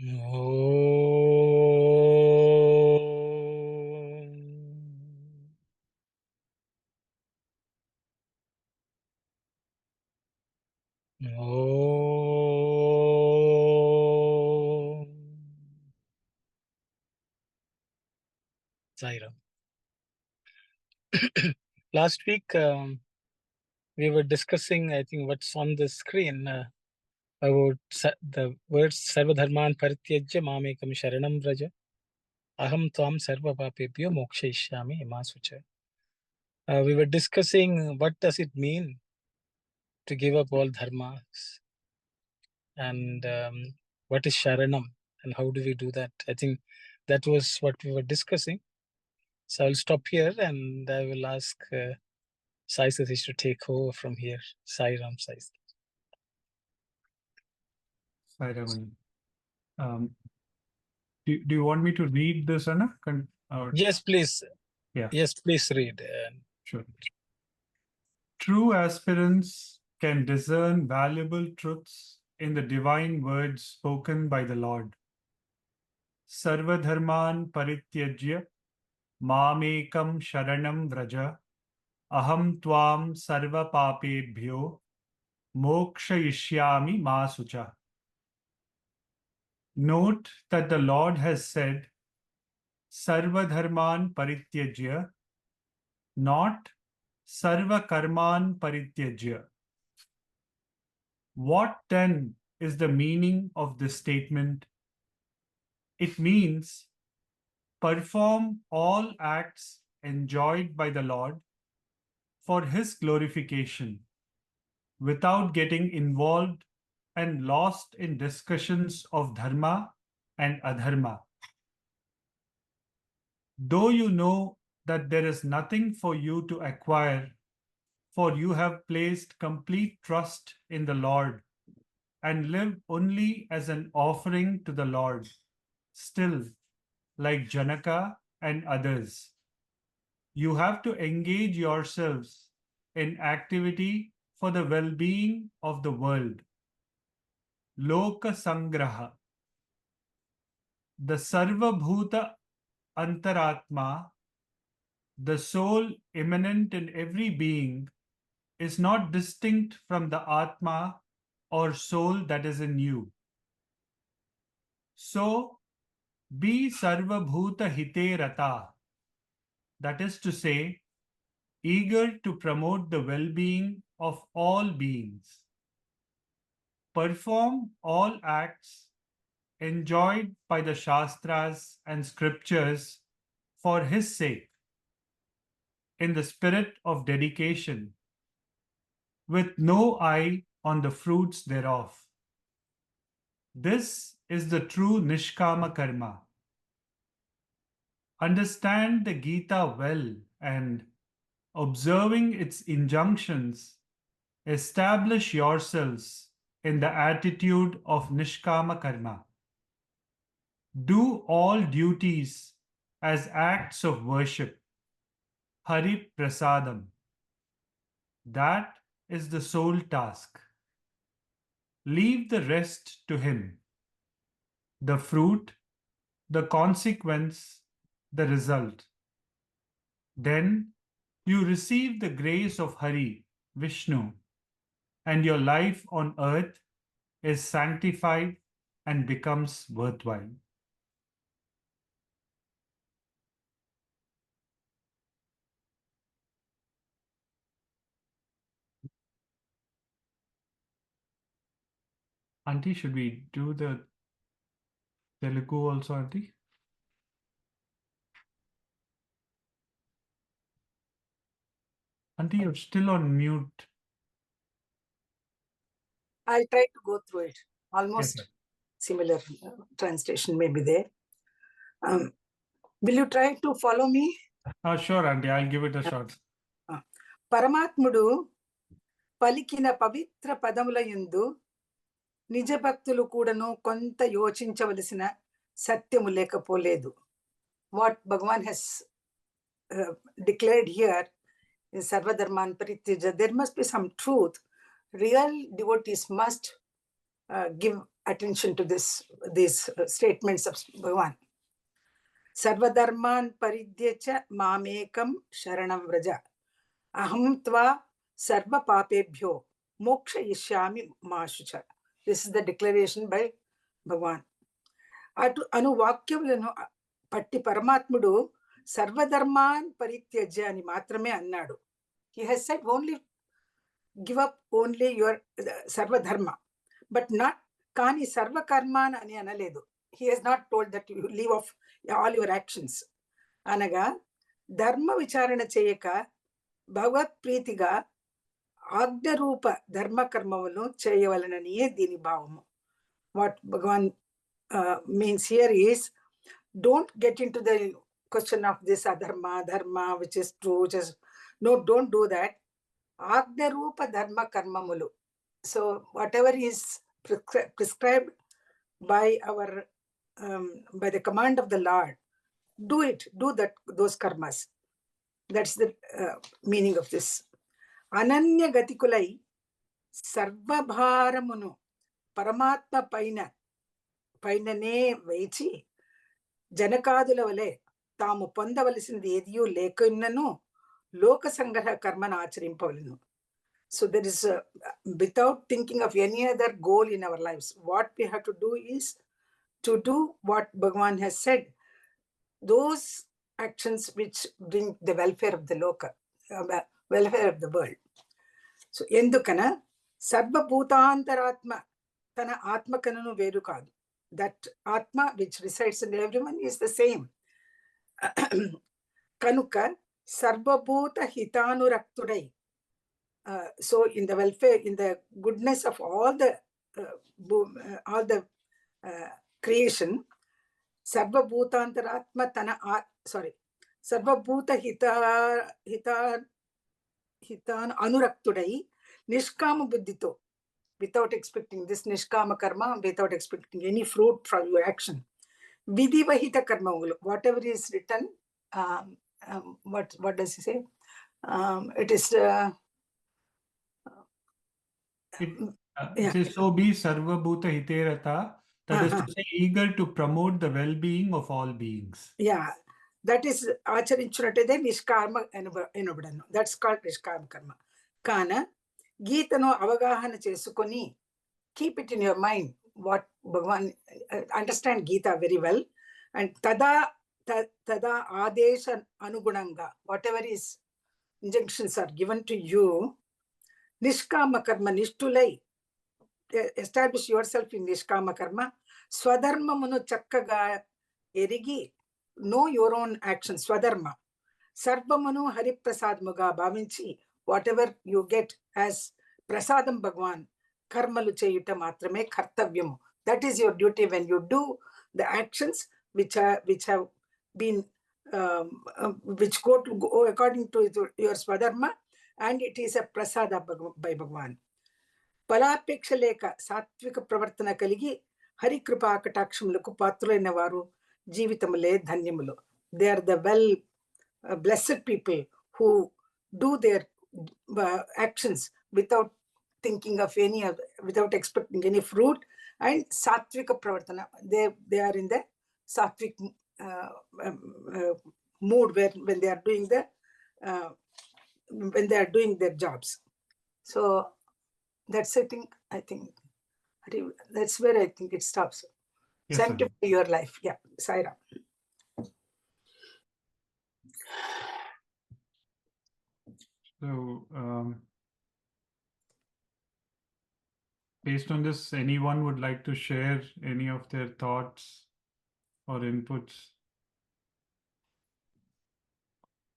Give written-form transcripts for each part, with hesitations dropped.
Sairam. Last week, we were discussing, I think, what's on the screen about the words Sarvadharman Parityajya Mamekam Sharanam Vraja Aham Tvam Sarva Papebhyo Mokshayishyami Ma Sucha. We were discussing what does it mean to give up all dharmas, and what is Sharanam and how do we do that. I think that was what we were discussing. So I'll stop here and I will ask Sai Satish to take over from here. Sai Ram, Sai. Sai Raman. Do you want me to read this, Anna? Yes, please. Yeah. Yes, please read. Sure. True aspirants can discern valuable truths in the divine words spoken by the Lord. Sarvadharman parityajya mamekam sharanam vraja aham tvam sarva papebhyo mokshayishyami ma sucha. Note that the Lord has said Sarvadharman parityajya, not Sarva karman parityajya. What then is the meaning of this statement? It means perform all acts enjoyed by the Lord for His glorification without getting involved and lost in discussions of dharma and adharma. Though you know that there is nothing for you to acquire, for you have placed complete trust in the Lord and live only as an offering to the Lord, still, like Janaka and others, you have to engage yourselves in activity for the well-being of the world. Loka Sangraha. The Sarva Bhuta Antaratma, the soul immanent in every being, is not distinct from the Atma or soul that is in you. So, be Sarva Bhuta Hite Rata, that is to say, eager to promote the well-being of all beings. Perform all acts enjoyed by the Shastras and Scriptures for His sake, in the spirit of dedication, with no eye on the fruits thereof. This is the true Nishkama Karma. Understand the Gita well and, observing its injunctions, establish yourselves in the attitude of Nishkama Karma. Do all duties as acts of worship, Hari Prasadam. That is the sole task. Leave the rest to Him. The fruit, the consequence, the result. Then you receive the grace of Hari, Vishnu, and your life on earth is sanctified and becomes worthwhile. Auntie, should we do the Telugu also, Auntie? Auntie, you're still on mute. I'll try to go through it. Almost Yes, similar translation may be there. Will you try to follow me? Sure, Auntie. I'll give it a shot. పరమాత్ముడు పలికిన పవిత్ర పదముల యందు నిజ భక్తులు కూడాను కొంత యోచించవలసిన సత్యము లేకపోలేదు. What Bhagawan has declared here is Sarvadharman Parityaja. There must be some truth. Real devotees must give attention to this. these statements of Bhagavan. Sarvadharman paridhyacha mamekam sharanam vraja. Aham tva sarva papebhyo moksha yishyami mashucha. This is the declaration by Bhagavan. Anu vakyamulanu patti Paramatmudu Sarvadharman parityajya ani matrame annadu. He has said only give up only your Sarvadharma, but not Kani Sarvakarman ani analedu. He has not told that you leave off all your actions. Anaga Dharma vicharana cheyaka Bhagavad Pritiga Agna Rupa Dharma Karmavanu cheyavalaniye dini bhavamu. What Bhagavan means here is, don't get into the question of this adharma, dharma, which is true, which is no, don't do that. Agna Rupa Dharma Karmamulu. So whatever is prescribed by our by the command of the Lord, do it, do that, those karmas. That's the meaning of this. Ananya Gatikulai Sarva Bharamunu Paramatma Painane Vaichi Janakadula Vale Tamu Pandavalisin Ediyu Lekunanu Loka Sangraha Karmana Acharimpavalinu. So there is without thinking of any other goal in our lives, what we have to do is to do what Bhagavan has said, those actions which bring the welfare of the loka, welfare of the world. So endukana sarva bhutantaratma tana atma kananu veru kaadu. That atma which resides in everyone is the same. Kanuka sarva bhuta hitanurakturai. So in the welfare, in the goodness of all the creation, sarva bhutantaratma tana sarva bhuta hitan anurakturai nishkama buddhito, without expecting this nishkama karma, without expecting any fruit from your action. Vidhi vahita karma, whatever is written, what does he say? It is it says, so be sarva bhuta hiterata, that is to say, eager to promote the well-being of all beings. Yeah, that is acharinchunate nishkarma enobadanu. That's called nishkarma karma. Kana Geethano avagahana chesukoni, keep it in your mind what Bhagavan, understand Geetha very well, and tada adesha anugunanga, whatever is injunctions are given to you, nishkama karma nishtulai, establish yourself in nishkama karma, swadharma munu chakkaga erigi, know your own actions, swadharma, sarvamanu hariprasad muga bhavinchi, whatever you get as prasadam Bhagavan, karmalu cheyuta matrame kartavyamu. That is your duty when you do the actions which have been which go according to your swadharma, and it is a prasada by Bhagavan. Palapeksha leka satvika pravartana kaligi hari kripa katakshamuluku patrulaina varu jeevitamule dhanyamulu. They are the well blessed people who do their actions without thinking of any other, without expecting any fruit, and sattvika pravartana. They are in the sattvic mood when they are doing when they are doing their jobs. So that's I think that's where I think it stops. Yes, Sanctify your life. Yeah, Saira. So, based on this, anyone would like to share any of their thoughts or inputs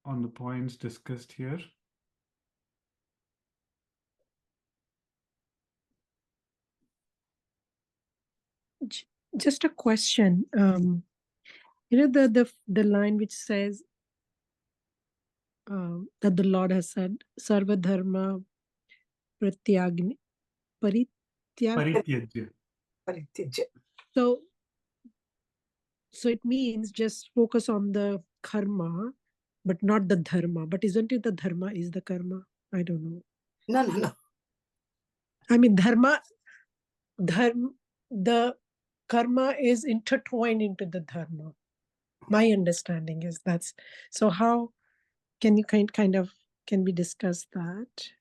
on the points discussed here? Just a question. You know the line which says that the Lord has said, Sarva Dharma Pratyagni Parityajya. So it means just focus on the karma, but not the dharma. But isn't it the dharma is the karma? I don't know. No. I mean, dharma, the karma is intertwined into the dharma. My understanding is that's so. How can you kind of can we discuss that?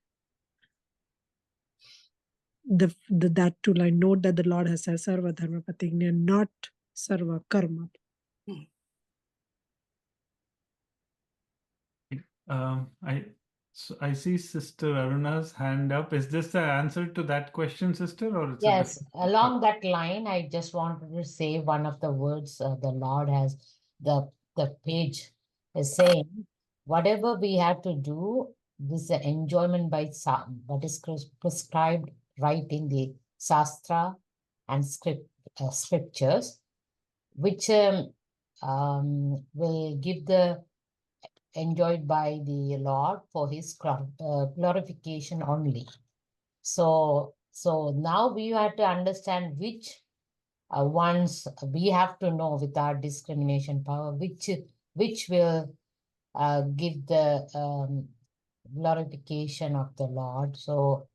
That two line note that the Lord has said sarva dharma patignya, not sarva karma. I see Sister Aruna's hand up. Is this the answer to that question, sister, or it's a Yes, different? along that line, I just wanted to say one of the words the Lord has, the page is saying, whatever we have to do, this is the enjoyment by what is prescribed right in the Shastra and scriptures, which will give the enjoyed by the Lord for his glorification only. So now we have to understand which ones we have to know with our discrimination power, which will give the glorification of the Lord. So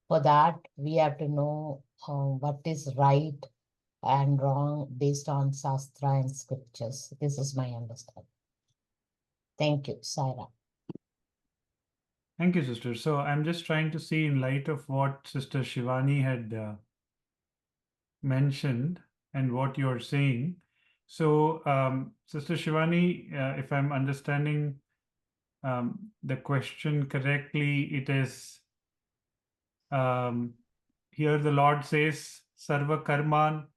for that, we have to know what is right and wrong based on Shastra and scriptures. This is my understanding. Thank you, Sarah. Thank you, sister. So I'm just trying to see in light of what Sister Shivani had mentioned and what you're saying. So, Sister Shivani, if I'm understanding the question correctly, it is here the Lord says, Sarva Karman.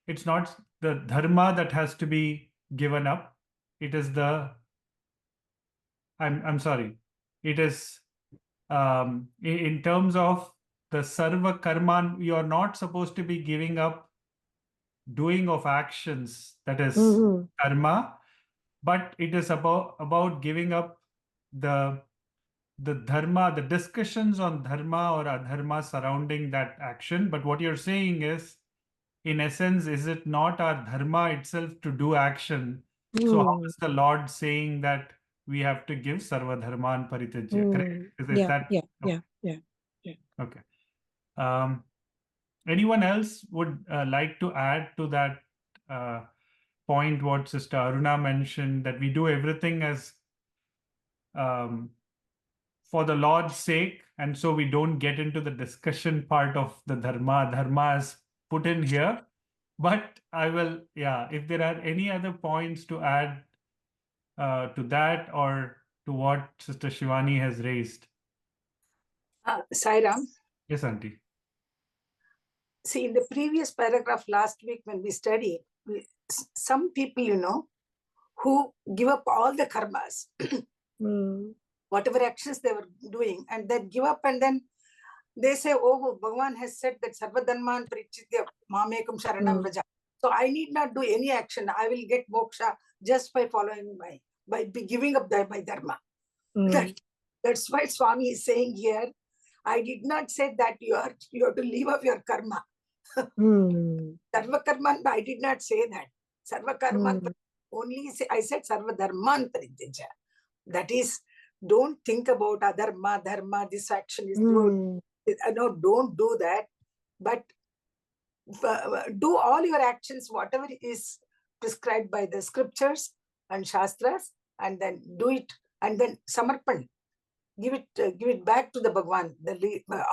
It's not the dharma that has to be given up. It is the, I'm sorry, it is in terms of the Sarva Karman, you are not supposed to be giving up doing of actions, that is karma, but it is about giving up the dharma, the discussions on dharma or adharma surrounding that action. But what you're saying is, in essence, is it not our dharma itself to do action? So how is the Lord saying that we have to give sarva dharman paritijya? Correct? Is that? Yeah. Okay. Anyone else would like to add to that point what Sister Aruna mentioned, that we do everything as for the Lord's sake, and so we don't get into the discussion part of the dharma. Dharma is put in here, but I will, if there are any other points to add to that or to what Sister Shivani has raised. Sairam, Yes, Auntie. see, in the previous paragraph last week when we studied, some people, who give up all the karmas, whatever actions they were doing, and then give up, and then they say, oh, Bhagawan has said that sarva dharman parichitya mamekam sharanam vraja. So I need not do any action. I will get moksha just by following by giving up my dharma. That's why Swami is saying here, I did not say that you have to leave off your karma. Sarva karman, I did not say that. Sarva karman, only I said sarva dharman parityaja. That is, don't think about adharma, dharma, this action is good. No, don't do that. But do all your actions, whatever is prescribed by the scriptures and shastras, and then do it, and then samarpan. Give it back to the Bhagawan,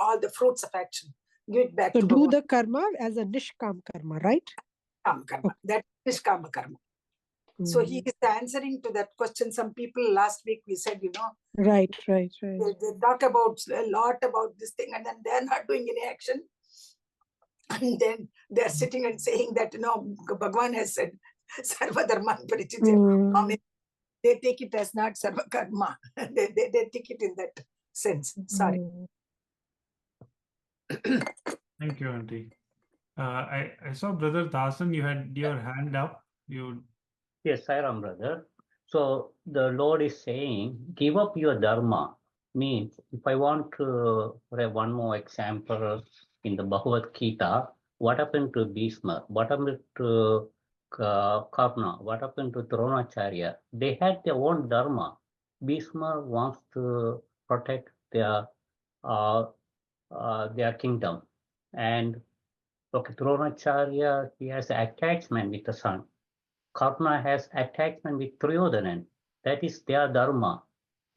all the fruits of action. Give it back to do Bhagawan. the karma as a nishkam karma, right? Karma. That is karma. So he is answering to that question. Some people last week we said, Right. They talk about a lot about this thing, and then they're not doing any action. And then they're sitting and saying that, Bhagavan has said, Sarva Dharman Parichitya. They take it as not Sarva Karma. they take it in that sense. Sorry. Thank you, Auntie. I saw Brother Dasan, you had your hand up. Yes, Sairam, brother. So the Lord is saying, give up your dharma. Means, if I want to have one more example in the Bhagavad Gita, what happened to Bhishma? What happened to Karna? What happened to Dronacharya? They had their own dharma. Bhishma wants to protect their kingdom, and Okay, Dronacharya, he has attachment with the son. Karna has attachment with Duryodhanan. That is their dharma.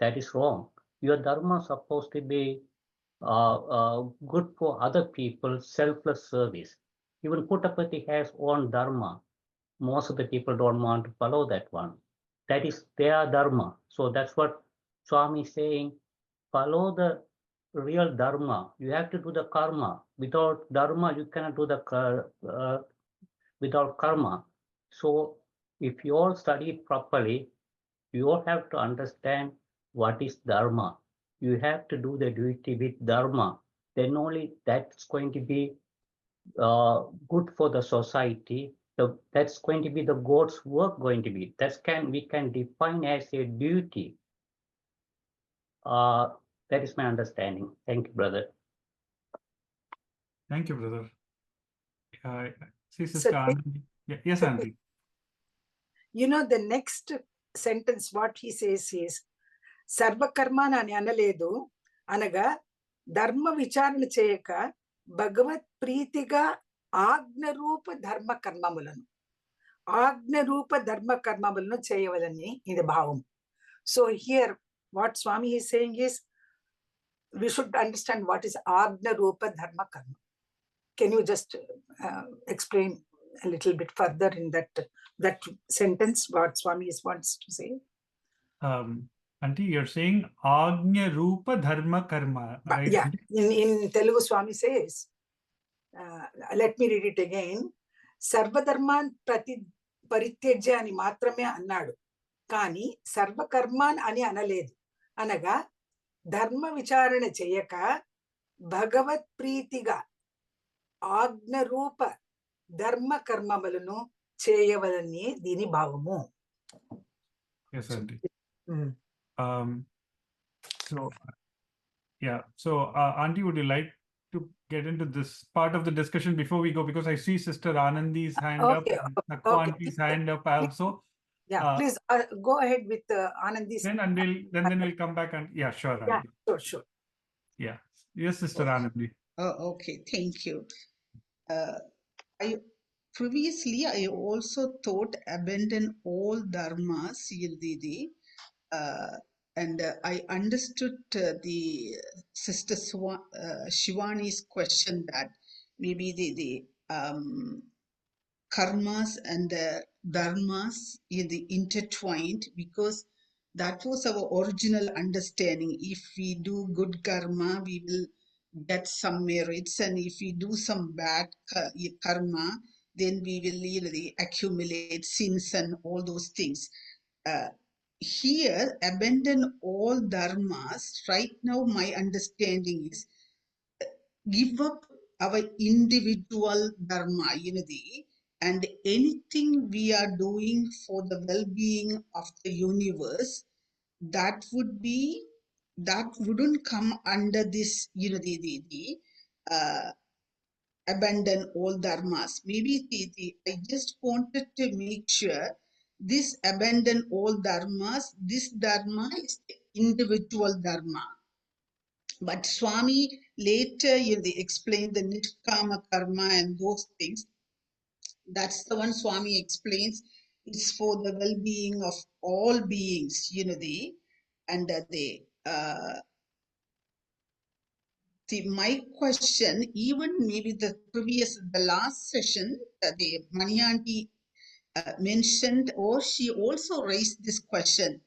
That is wrong. Your dharma is supposed to be good for other people, selfless service. Even Puttapati has own dharma. Most of the people don't want to follow that one. That is their dharma. So that's what Swami is saying. Follow the real dharma. You have to do the karma. Without dharma, you cannot do the without karma. So if you all study it properly, you all have to understand what is dharma. You have to do the duty with dharma. Then only that's going to be good for the society. That's going to be the God's work going to be. We can define as a duty. That is my understanding. Thank you, brother. Thank you, brother. See, So Sister Anand. Yes, Anand. the next sentence, what he says is, Sarvakarma nani analedu, anaga, dharma vicharana cheyaka, Bhagavat Preetiga Agna Rupa Dharma Karmamulanu. Agna Rupa Dharma Karmamulanu cheyavalani in the bhavam. So here, what Swami is saying is, we should understand what is Agna Rupa Dharma Karma. Can you just explain a little bit further in that sentence what Swami wants to say? Auntie, you're saying Agnya Rupa Dharma Karma, right? Yeah, in Telugu Swami says, let me read it again. Sarvadharman Parityajya ani matrame annadu. Kani Sarvakarman ani analedu. Anaga Dharma Vicharana Cheyaka Bhagavat Preetiga Agna Rupa Dharma Karmamalanu Cheyavalani Dini Bhavamu. Yes, Auntie. Mm. So Auntie, would you like to get into this part of the discussion before we go? Because I see Sister Anandi's hand up, Nakku Auntie's hand up also. Yeah, please go ahead with Anandi's. Then we'll come back and sure, Auntie. Yeah, sure. Yeah. Yes, Sister Anandi. Okay, thank you. Previously, I also thought abandon all dharmas, Yildidi, and I understood the Sister Shivani's question that maybe the karmas and the dharmas intertwined, because that was our original understanding. If we do good karma, we will get some merits, and if we do some bad karma, then we will accumulate sins and all those things. Here, abandon all dharmas. Right now, my understanding is give up our individual dharma, and anything we are doing for the well-being of the universe, that wouldn't come under this, abandon all dharmas. Maybe I just wanted to make sure this abandon all dharmas, this dharma is the individual dharma. But Swami later explained the Nishkama karma and those things. That's the one Swami explains. It's for the well-being of all beings, my question, even maybe the last session, the Manianti mentioned, or she also raised this question,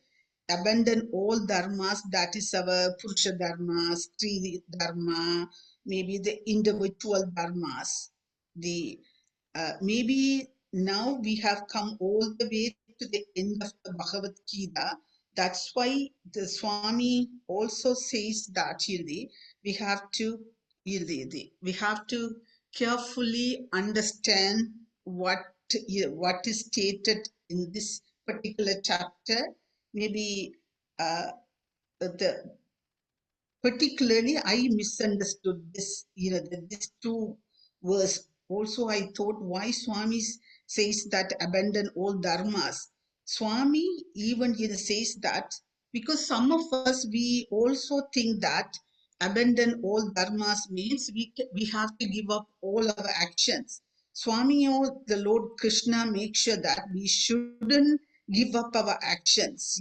abandon all dharmas, that is our Purusha dharma, Stri dharma, maybe the individual dharmas. Maybe now we have come all the way to the end of the Bhagavad Gita. That's why the Swami also says that we have to carefully understand what is stated in this particular chapter. Maybe particularly I misunderstood this, this two verse. Also, I thought why Swami says that abandon all dharmas. Swami even says that because some of us, we also think that abandon all dharmas means we have to give up all our actions. Swami or the Lord Krishna make sure that we shouldn't give up our actions.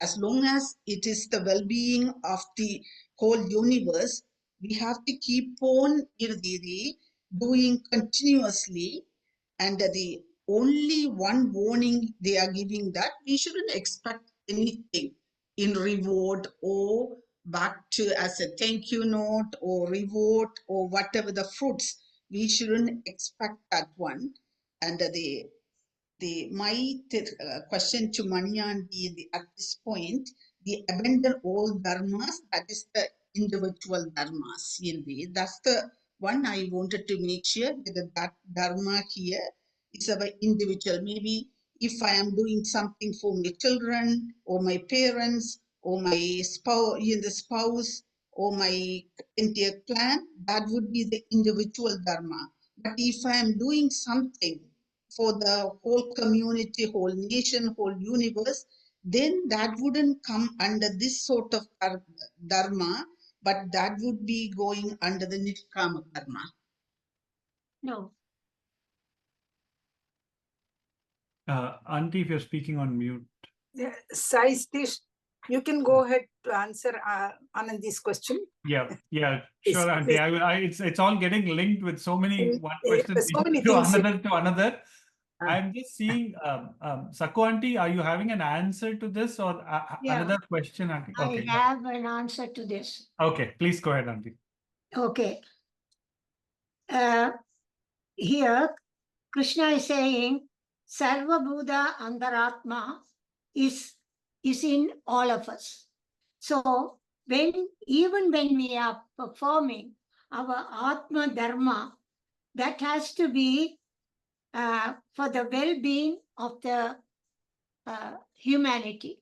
As long as it is the well-being of the whole universe, we have to keep on doing continuously. And the only one warning they are giving that we shouldn't expect anything in reward or back to as a thank you note or reward or whatever the fruits. We shouldn't expect that one. And my question to Mani at this point, the abandon all dharmas, that is the individual dharmas. That's the one I wanted to make sure that dharma here is our individual. Maybe if I am doing something for my children or my parents or my spouse or my entire clan, that would be the individual dharma. But if I am doing something for the whole community, whole nation, whole universe, then that wouldn't come under this sort of dharma, but that would be going under the nishkama dharma. No. Auntie, if you're speaking on mute. Sai Satish, you can go ahead to answer Anandi's question. Yeah, Please, sure, Auntie. It's all getting linked with so many one question so many to things. another. I'm just seeing, Sakko Auntie, are you having an answer to this or Yeah. another question, Auntie? Okay. I have an answer to this. Okay, please go ahead, Auntie. Okay. Here, Krishna is saying, Sarva Buddha Antaratma is in all of us. So, even when we are performing our Atma Dharma, that has to be for the well-being of the humanity.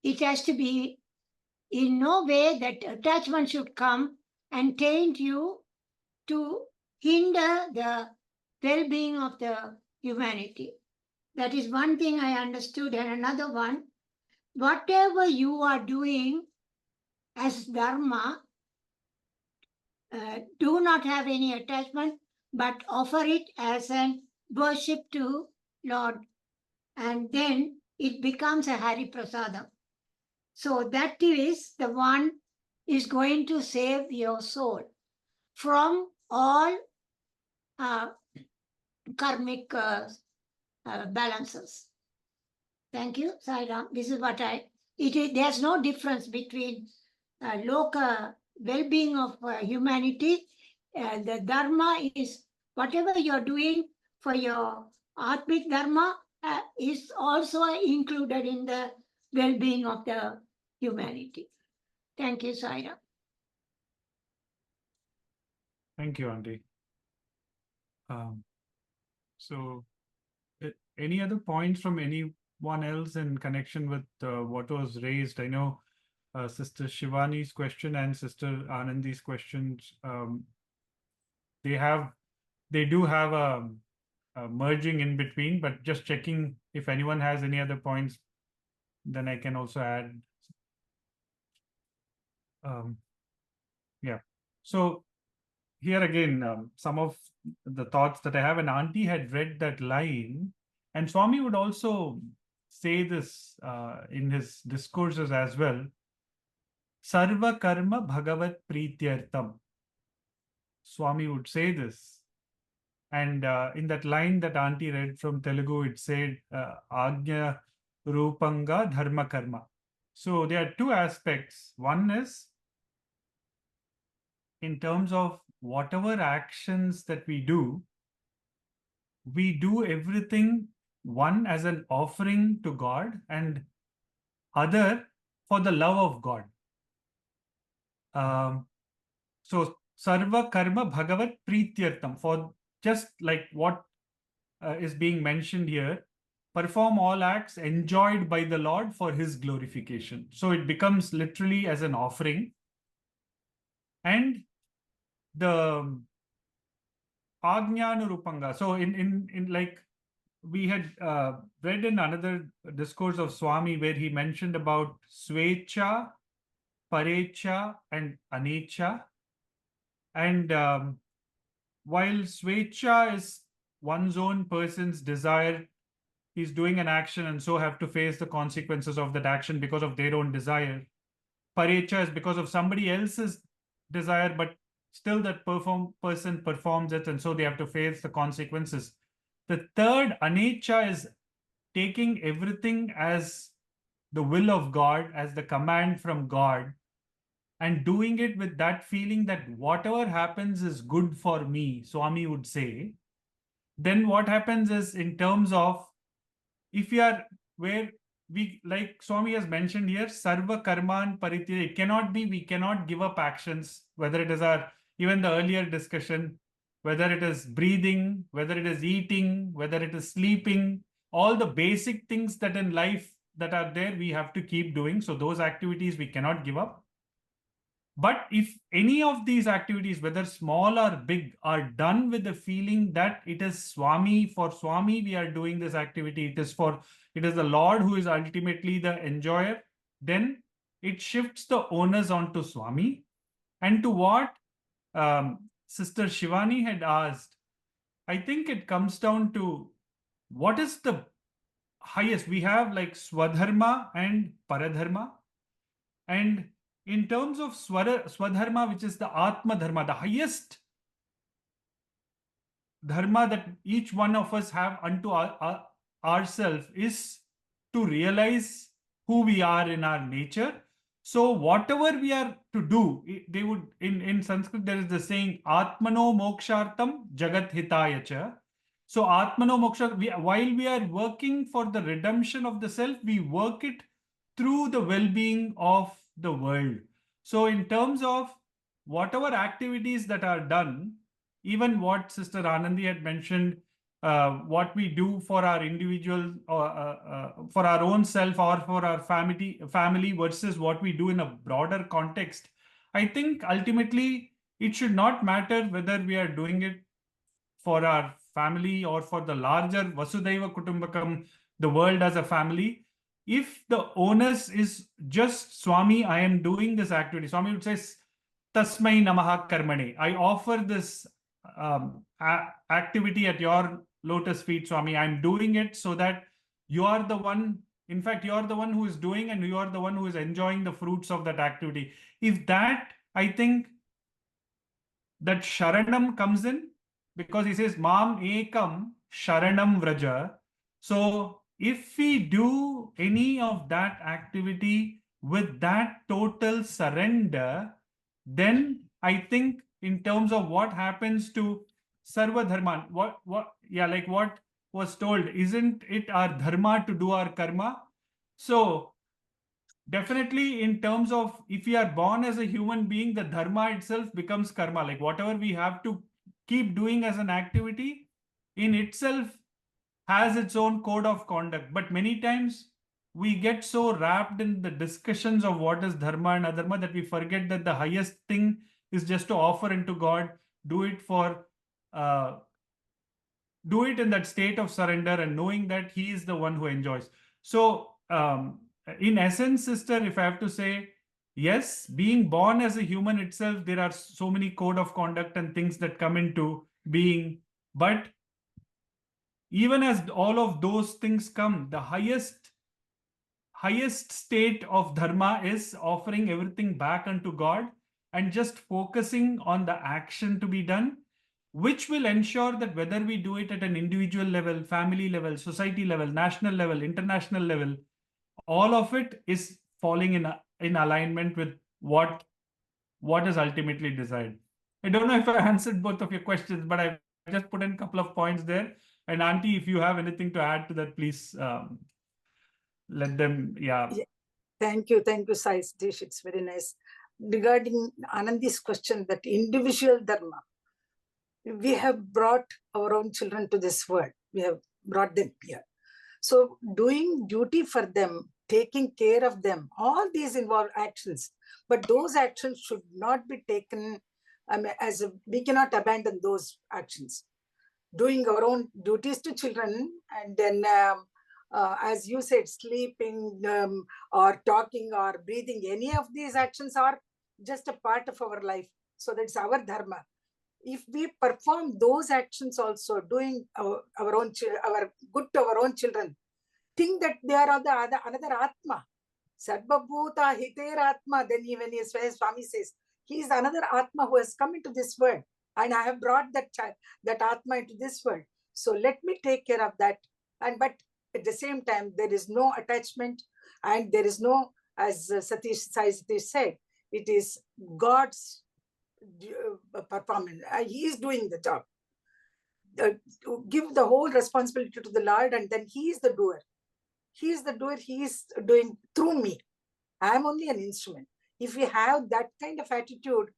It has to be in no way that attachment should come and taint you to hinder the well-being of the humanity. That is one thing I understood. And another one, whatever you are doing as dharma, do not have any attachment, but offer it as an worship to Lord. And then it becomes a Hari Prasadam. So that is the one is going to save your soul from all karmic balances. Thank you, Sairam. This is what there's no difference between loka well-being of humanity. The dharma is whatever you're doing for your atmic dharma is also included in the well-being of the humanity. Thank you, Sairam. Thank you, Auntie. So, any other points from anyone else in connection with what was raised? I know Sister Shivani's question and Sister Anandi's questions, they do have a merging in between, but just checking if anyone has any other points, then I can also add. Yeah. So here again, some of the thoughts that I have, and Auntie had read that line, and Swami would also say this in his discourses as well. Sarva karma bhagavat prityartam. Swami would say this. And in that line that Auntie read from Telugu, it said, Agnya Rupanga Dharma Karma. So there are two aspects. One is in terms of whatever actions that we do everything, one as an offering to God and other for the love of God. So Sarva Karma Bhagavat Prityartam, for just like what is being mentioned here, perform all acts enjoyed by the Lord for his glorification. So it becomes literally as an offering. And the Ajnanurupanga. So in like we had read in another discourse of Swami where he mentioned about Svecha, parecha and anecha. And while svecha is one's own person's desire, he's doing an action and so have to face the consequences of that action because of their own desire. Parecha is because of somebody else's desire, but still that person performs it, and so they have to face the consequences. The third, anecha, is taking everything as the will of God, as the command from God, and doing it with that feeling that whatever happens is good for me, Swami would say. Then what happens is, in terms of, if you are where we, like Swami has mentioned here, sarva karman paritya, it cannot be, we cannot give up actions, whether it is our, even the earlier discussion, whether it is breathing, whether it is eating, whether it is sleeping, all the basic things that in life that are there, we have to keep doing. So those activities we cannot give up. But if any of these activities, whether small or big, are done with the feeling that it is Swami, for Swami we are doing this activity, it is the Lord who is ultimately the enjoyer, then it shifts the onus onto Swami. And to what Sister Shivani had asked, I think it comes down to what is the highest. We have like Swadharma and Paradharma. And in terms of Swadharma, which is the Atma Dharma, the highest dharma that each one of us have unto ourselves, is to realize who we are in our nature. So whatever we are to do, they would, in Sanskrit, there is the saying, Atmano mokshartam jagat hitaya cha. So Atmano moksha, while we are working for the redemption of the self, we work it through the well-being of the world. So in terms of whatever activities that are done, even what Sister Anandi had mentioned, what we do for our individual, for our own self or for our family versus what we do in a broader context, I think ultimately it should not matter whether we are doing it for our family or for the larger Vasudhaiva Kutumbakam, the world as a family. If the onus is just Swami, I am doing this activity, Swami would say, Tasmai Namaha Karmane, I offer this activity at your lotus feet, Swami. I'm doing it so that you are the one, in fact, you are the one who is doing and you are the one who is enjoying the fruits of that activity. If that, I think that Sharanam comes in, because he says, Mam Ekam Sharanam Vraja. So if we do any of that activity with that total surrender, then I think in terms of what happens to Sarva Dharma, what was told, isn't it our dharma to do our karma? So definitely in terms of, if we are born as a human being, the dharma itself becomes karma. Like whatever we have to keep doing as an activity in itself has its own code of conduct. But many times we get so wrapped in the discussions of what is dharma and adharma that we forget that the highest thing is just to offer into God, do it in that state of surrender and knowing that He is the one who enjoys. So in essence, sister, if I have to say, yes, being born as a human itself, there are so many code of conduct and things that come into being. But even as all of those things come, the highest state of dharma is offering everything back unto God and just focusing on the action to be done, which will ensure that whether we do it at an individual level, family level, society level, national level, international level, all of it is falling in alignment with what is ultimately desired. I don't know if I answered both of your questions, but I've just put in a couple of points there. And Auntie, if you have anything to add to that, please let them, yeah. Thank you, Sai Satish. It's very nice. Regarding Anandi's question, that individual dharma, we have brought our own children to this world. We have brought them here. So doing duty for them, taking care of them, all these involve actions. But those actions should not be taken we cannot abandon those actions. Doing our own duties to children and then as you said, sleeping or talking or breathing, any of these actions are just a part of our life. So that's our dharma. If we perform those actions also, doing our good to our own children, think that they are another Atma. Sarvabhuta hiter Atma. Then even Swami says, he is another Atma who has come into this world. And I have brought that Atma into this world. So let me take care of that. But at the same time, there is no attachment, and there is no, as Sai Satish said, it is God's performance. He is doing the job. To give the whole responsibility to the Lord, and then he is the doer. He is the doer. He is doing through me. I am only an instrument. If we have that kind of attitude,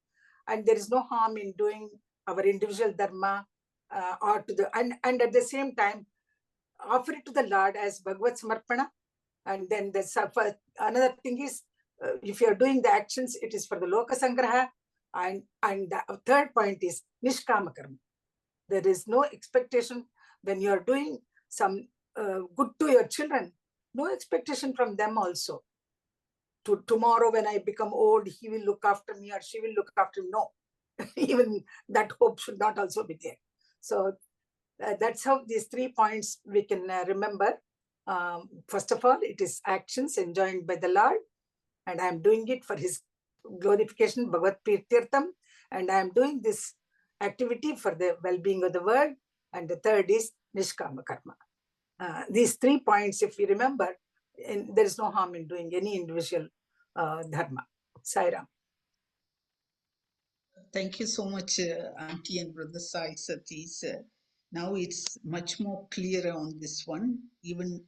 and there is no harm in doing our individual dharma, or to the and at the same time offer it to the Lord as Bhagavad Samarpana. And then another thing is, if you are doing the actions, it is for the Loka Sangraha. And the third point is Nishkama Karma. There is no expectation when you are doing some good to your children, no expectation from them also. Tomorrow when I become old, he will look after me or she will look after me. No, even that hope should not also be there. So that's how these 3 points we can remember. First of all, it is actions enjoined by the Lord, and I am doing it for his glorification, Bhagavad Tirtham, and I am doing this activity for the well-being of the world. And the third is Nishkama Karma. These 3 points, if we remember, there is no harm in doing any individual dharma. Sairam. Thank you so much, Auntie and Brother Sai Satish. Now it's much more clearer on this one, even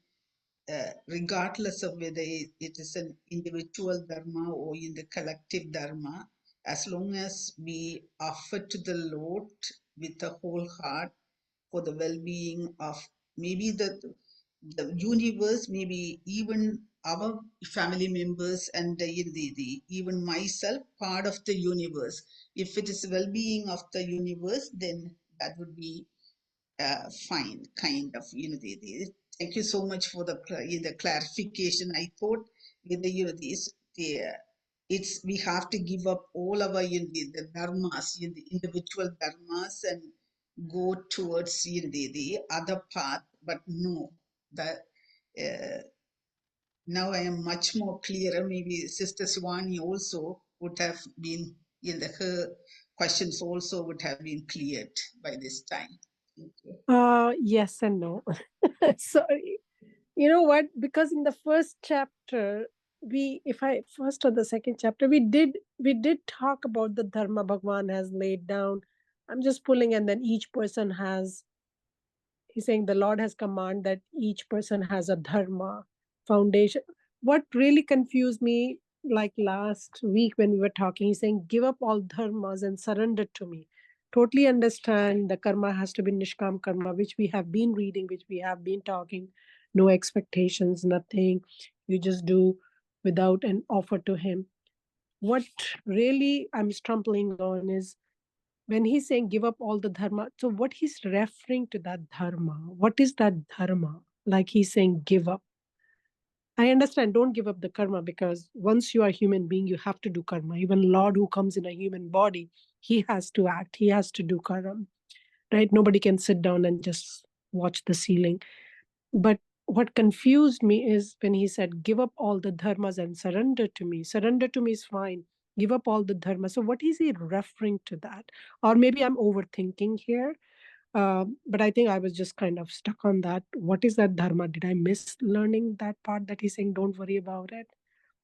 regardless of whether it is an individual dharma or in the collective dharma, as long as we offer to the Lord with a whole heart for the well-being of maybe the universe, maybe even our family members, and even myself, part of the universe. If it is well-being of the universe, then that would be fine, kind of, thank you so much for the clarification. I thought with it's we have to give up all our the dharmas, the individual dharmas, and go towards the other path. But no, that now I am much more clearer. Maybe Sister Swani also would have been her questions also would have been cleared by this time. Yes and no. So, you know what? Because in the first chapter, first or the second chapter, we did talk about the dharma Bhagawan has laid down. I'm just pulling, and then each person has. He's saying the Lord has commanded that each person has a dharma foundation. What really confused me, like last week when we were talking, he's saying, give up all dharmas and surrender to me. Totally understand the karma has to be nishkam karma, which we have been reading, which we have been talking. No expectations, nothing. You just do without an offer to him. What really I'm stumbling on is when he's saying give up all the dharma, so what he's referring to that dharma, what is that dharma? Like he's saying give up. I understand, don't give up the karma, because once you are a human being, you have to do karma. Even Lord who comes in a human body, he has to act, he has to do karma, right? Nobody can sit down and just watch the ceiling. But what confused me is when he said, give up all the dharmas and surrender to me. Surrender to me is fine. Give up all the dharma. So what is he referring to that? Or maybe I'm overthinking here. But I think I was just kind of stuck on that. What is that dharma? Did I miss learning that part that he's saying, don't worry about it?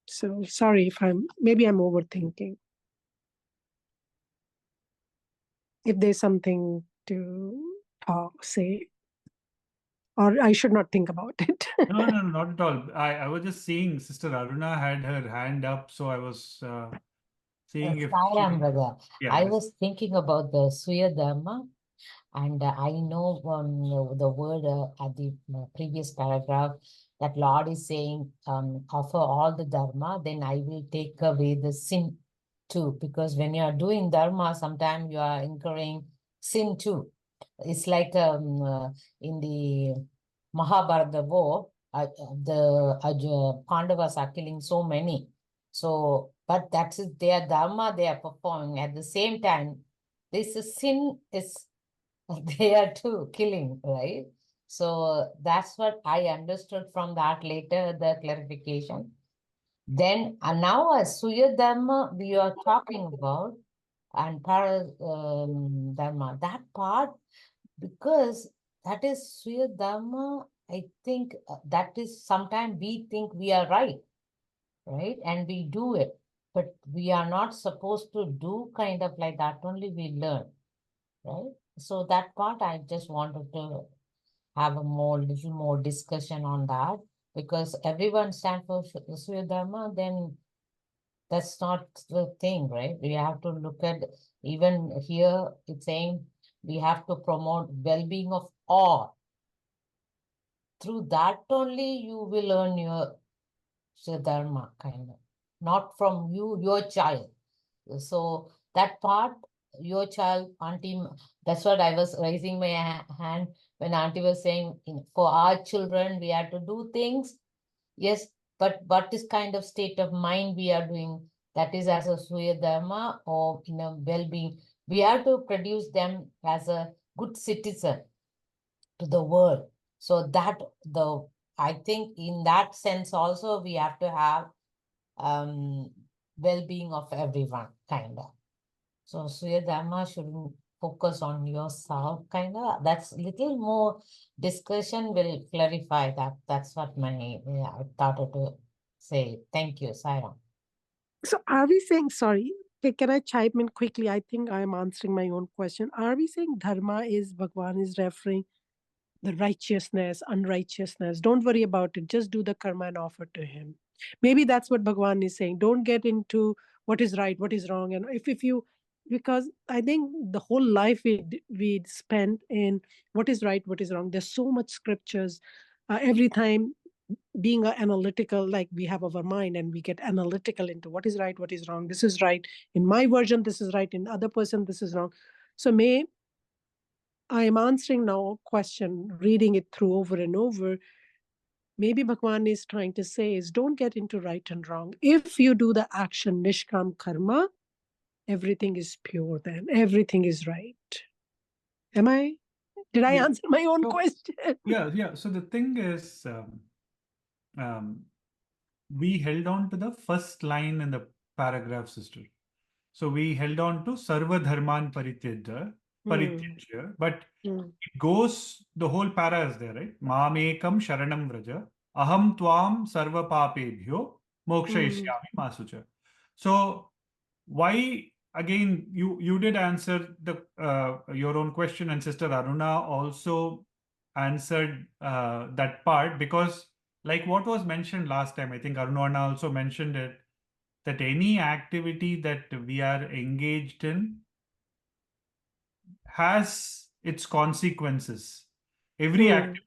So sorry if maybe I'm overthinking. If there's something to say, or I should not think about it. No, not at all. I was just seeing Sister Aruna had her hand up, so I was seeing if Sairam, brother. Yeah, I yes. was thinking about the Suya Dharma, and I know the word at the previous paragraph that Lord is saying, offer all the Dharma, then I will take away the sin too. Because when you are doing Dharma, sometimes you are incurring sin too. It's like in the Mahabharata war, the Pandavas are killing so many. So, but that's their dharma they are performing. At the same time, this sin is there too, killing, right? So that's what I understood from that later, the clarification. Then now as Suya Dharma we are talking about and Para Dharma, that part, because that is Suya Dharma, I think that is sometimes we think we are right? And we do it, but we are not supposed to do kind of like that, only we learn, right? So that part I just wanted to have a little more discussion on that, because everyone stands for Suya Dharma, then that's not the thing, right? We have to look at, even here it's saying we have to promote well-being of all. Through that only you will earn your Dharma, kind of. Not from you, your child. So that part, your child, auntie, that's what I was raising my hand when auntie was saying, for our children, we have to do things. Yes, but what is kind of state of mind we are doing, that is as a Suya Dharma or in a well-being. We have to produce them as a good citizen to the world. So that I think in that sense also we have to have well-being of everyone, kind of. So Suya Dharma shouldn't focus on yourself, kind of. That's little more discussion will clarify that. That's what I thought to say. Thank you, Sairam. So are we saying, sorry, can I chime in quickly? I think I'm answering my own question. Are we saying dharma is, Bhagavan is referring the righteousness, unrighteousness? Don't worry about it. Just do the karma and offer to him. Maybe that's what Bhagavan is saying. Don't get into what is right, what is wrong. And if you, because I think the whole life we spent in what is right, what is wrong. There's so much scriptures. Every time being analytical, like we have our mind and we get analytical into what is right, what is wrong. This is right in my version, this is right in other person, this is wrong. So I am answering now a question, reading it through over and over. Maybe Bhagwan is trying to say is don't get into right and wrong. If you do the action nishkam karma, everything is pure, then everything is right. Did I answer my own question? Yeah. So the thing is, we held on to the first line in the paragraph, sister. So we held on to Sarva Dharman Parityajya, but it goes, the whole para is there, right? Mamekam Sharanam Vraja, Aham Tvam Sarva Papebhyo, Mokshayishyami Masucha. So why, again, you did answer the your own question, and Sister Aruna also answered that part, because like what was mentioned last time, I think Aruna also mentioned it, that any activity that we are engaged in has its consequences. Every activity.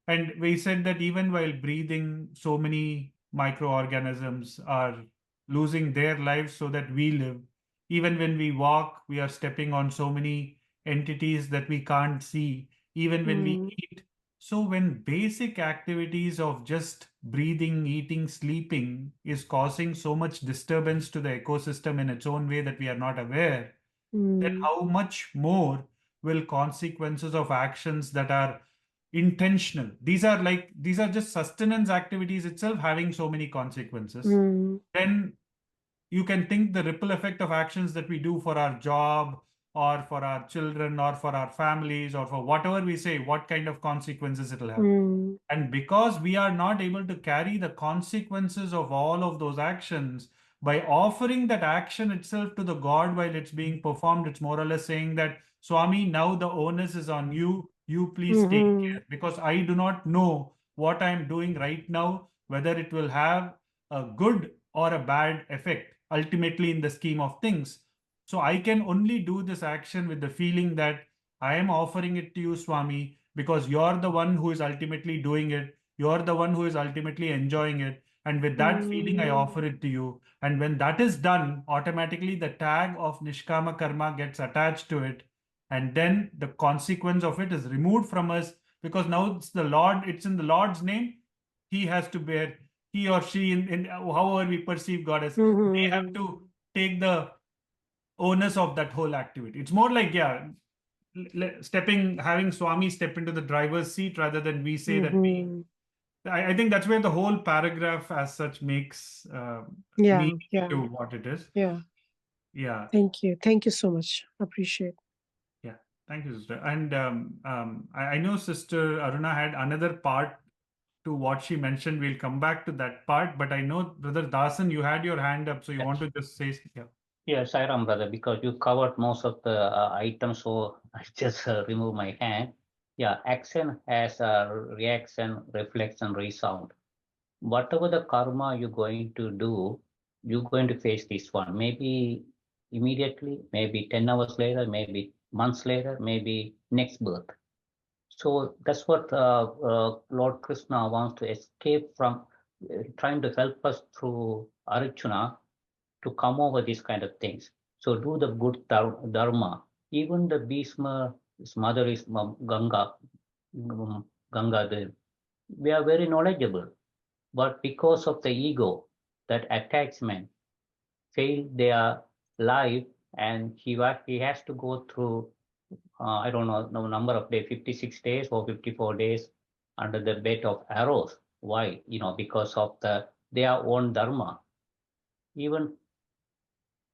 And we said that even while breathing, so many microorganisms are losing their lives so that we live. Even when we walk, we are stepping on so many entities that we can't see. Even when we eat. So when basic activities of just breathing, eating, sleeping is causing so much disturbance to the ecosystem in its own way that we are not aware, then how much more will consequences of actions that are intentional? These are just sustenance activities itself having so many consequences. Then you can think the ripple effect of actions that we do for our job or for our children or for our families or for whatever we say, what kind of consequences it will have. And because we are not able to carry the consequences of all of those actions, by offering that action itself to the God while it's being performed, it's more or less saying that, Swami, now the onus is on you. You please take care, because I do not know what I'm doing right now, whether it will have a good or a bad effect ultimately in the scheme of things. So I can only do this action with the feeling that I am offering it to you, Swami, because you're the one who is ultimately doing it. You're the one who is ultimately enjoying it. And with that feeling, I offer it to you. And when that is done, automatically the tag of Nishkama Karma gets attached to it. And then the consequence of it is removed from us, because now it's the Lord, it's in the Lord's name. he has to bear, he or she, in however we perceive God as, they have to take the onus of that whole activity. It's more like, yeah, having Swami step into the driver's seat rather than we say that we. I think that's where the whole paragraph as such makes meaning to what it is. Yeah. Thank you so much. Appreciate. Yeah, thank you, sister. And I know Sister Aruna had another part to what she mentioned. We'll come back to that part, but I know Brother Dasan, you had your hand up, so you want to just say, yeah. Yeah, Sai Ram, brother, because you covered most of the items, so I just remove my hand. Yeah, action has a reaction, reflection, resound. Whatever the karma you're going to do, you're going to face this one. Maybe immediately, maybe 10 hours later, maybe months later, maybe next birth. So that's what Lord Krishna wants to escape from, trying to help us through Arjuna to come over these kind of things. So do the good dharma. Even the Bhishma, his mother is Ganga, Ganga. We are very knowledgeable, but because of the ego, that attachment failed their life, and he has to go through I don't know the number of days, 56 days or 54 days under the bed of arrows. Why? Because of their own dharma. Even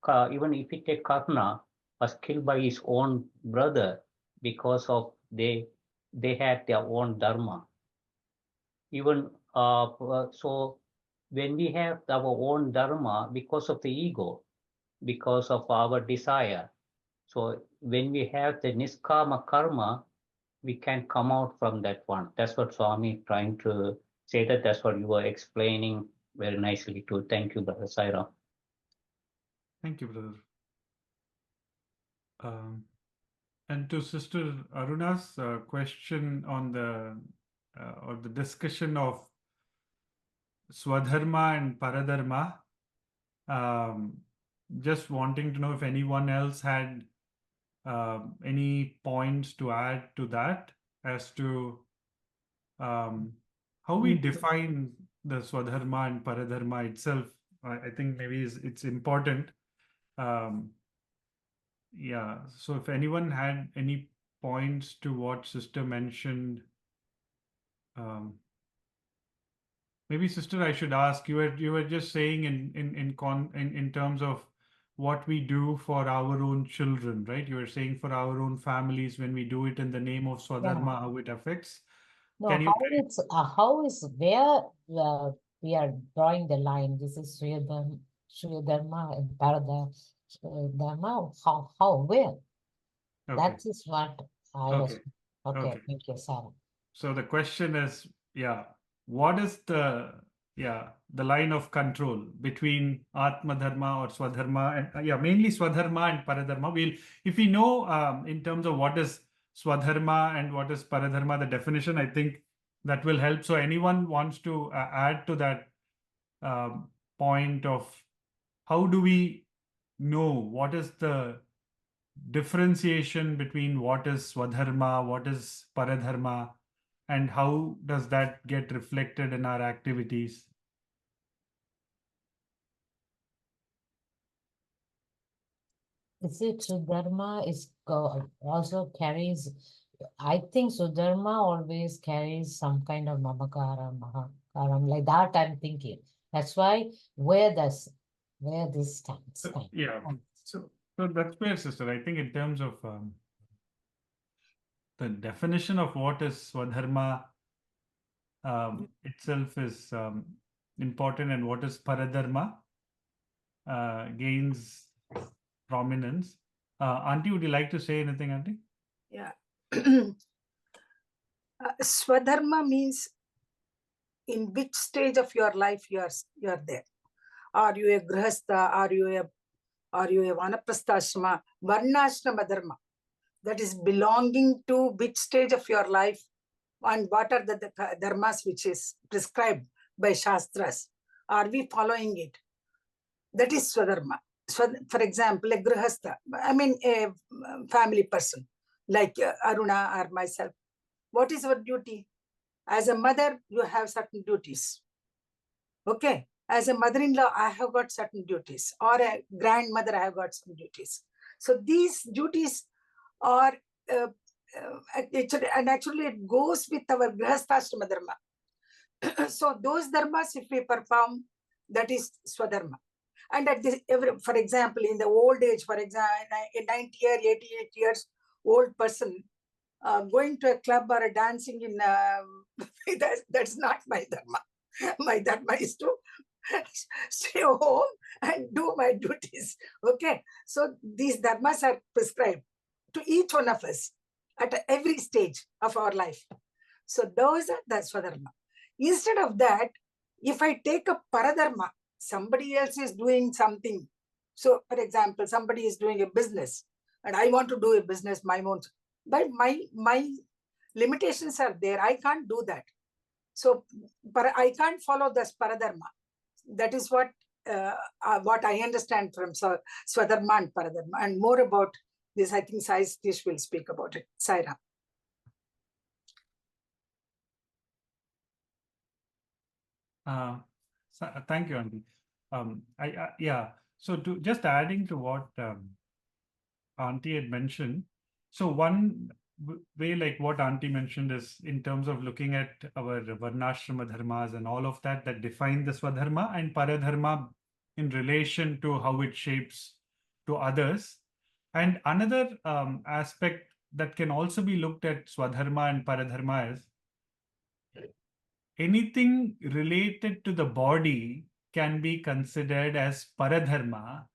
if you take Karna was killed by his own brother because of they had their own dharma. Even so, when we have our own dharma because of the ego, because of our desire, so when we have the niskama karma, we can come out from that one. That's what Swami trying to say. That's what you were explaining very nicely too. Thank you, Brother Saira. Thank you, brother. And to Sister Aruna's question on or the discussion of Swadharma and Paradharma, just wanting to know if anyone else had any points to add to that as to how we define the Swadharma and Paradharma itself. I think maybe it's important. Yeah, so if anyone had any points to what Sister mentioned, maybe Sister, I should ask you. You were just saying in terms of what we do for our own children, right? You were saying for our own families when we do it in the name of Swadharma, how it affects. No, Can you? how is where we are drawing the line? This is Sri Dharma and Paradharma. How, where? Okay. That is what I was. Okay. Thank you, Sarah. So the question is, what is the line of control between Atma Dharma or Swadharma and mainly Swadharma and Paradharma? If we know in terms of what is Swadharma and what is Paradharma, the definition, I think that will help. So anyone wants to add to that point of how do we know what is the differentiation between what is Swadharma, what is Paradharma, and how does that get reflected in our activities? Is it Sudharma also carries, I think Sudharma always carries some kind of Mamakaram, Mahakaram, like that I'm thinking. That's why where this stands. Yeah, so that's where, Sister, I think in terms of the definition of what is Swadharma itself is important, and what is Paradharma gains prominence. Auntie, would you like to say anything, Auntie? Yeah. Swadharma means in which stage of your life you are there. Are you a grihastha? Are you a vanaprasthashrama? Varnashrama dharma. That is belonging to which stage of your life, and what are the dharmas which is prescribed by Shastras. Are we following it? That is Swadharma. So, for example, a grihastha, I mean a family person like Aruna or myself. What is our duty? As a mother, you have certain duties. Okay. As a mother-in-law, I have got certain duties. Or a grandmother, I have got some duties. So these duties are, and actually it goes with our grihasthashrama dharma. So those dharmas, if we perform, that is swadharma. And at this, for example, in the old age, for example, a 90 year, 88 years old person going to a club or a dancing in, that's not my dharma. My dharma is to stay home and do my duties. Okay. So these dharmas are prescribed to each one of us at every stage of our life. So those are the swadharma. Instead of that, if I take a paradharma, somebody else is doing something. So, for example, somebody is doing a business and I want to do a business my own. But my limitations are there. I can't do that. So I can't follow this paradharma. That is what I understand from Swadharma and Paradharma. And more about this, I think Sai Satish will speak about it. Saira. Thank you, Auntie. Yeah. So just adding to what Auntie had mentioned. So one way, like what Auntie mentioned, is in terms of looking at our Varnashrama dharmas and all of that define the Swadharma, and Paradharma in relation to how it shapes to others. And another aspect that can also be looked at Swadharma and Paradharma is anything related to the body can be considered as Paradharma,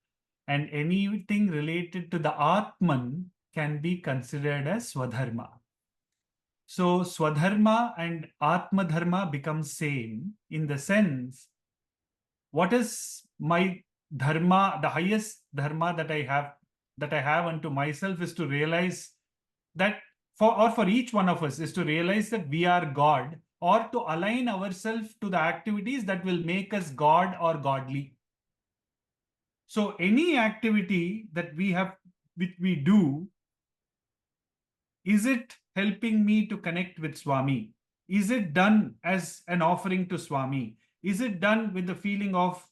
and anything related to the Atman can be considered as Swadharma. So Swadharma and Atma Dharma become same in the sense, what is my dharma, the highest dharma that I have unto myself is to realize that for each one of us is to realize that we are God, or to align ourselves to the activities that will make us God or godly. So any activity that we do, is it helping me to connect with Swami? Is it done as an offering to Swami? Is it done with the feeling of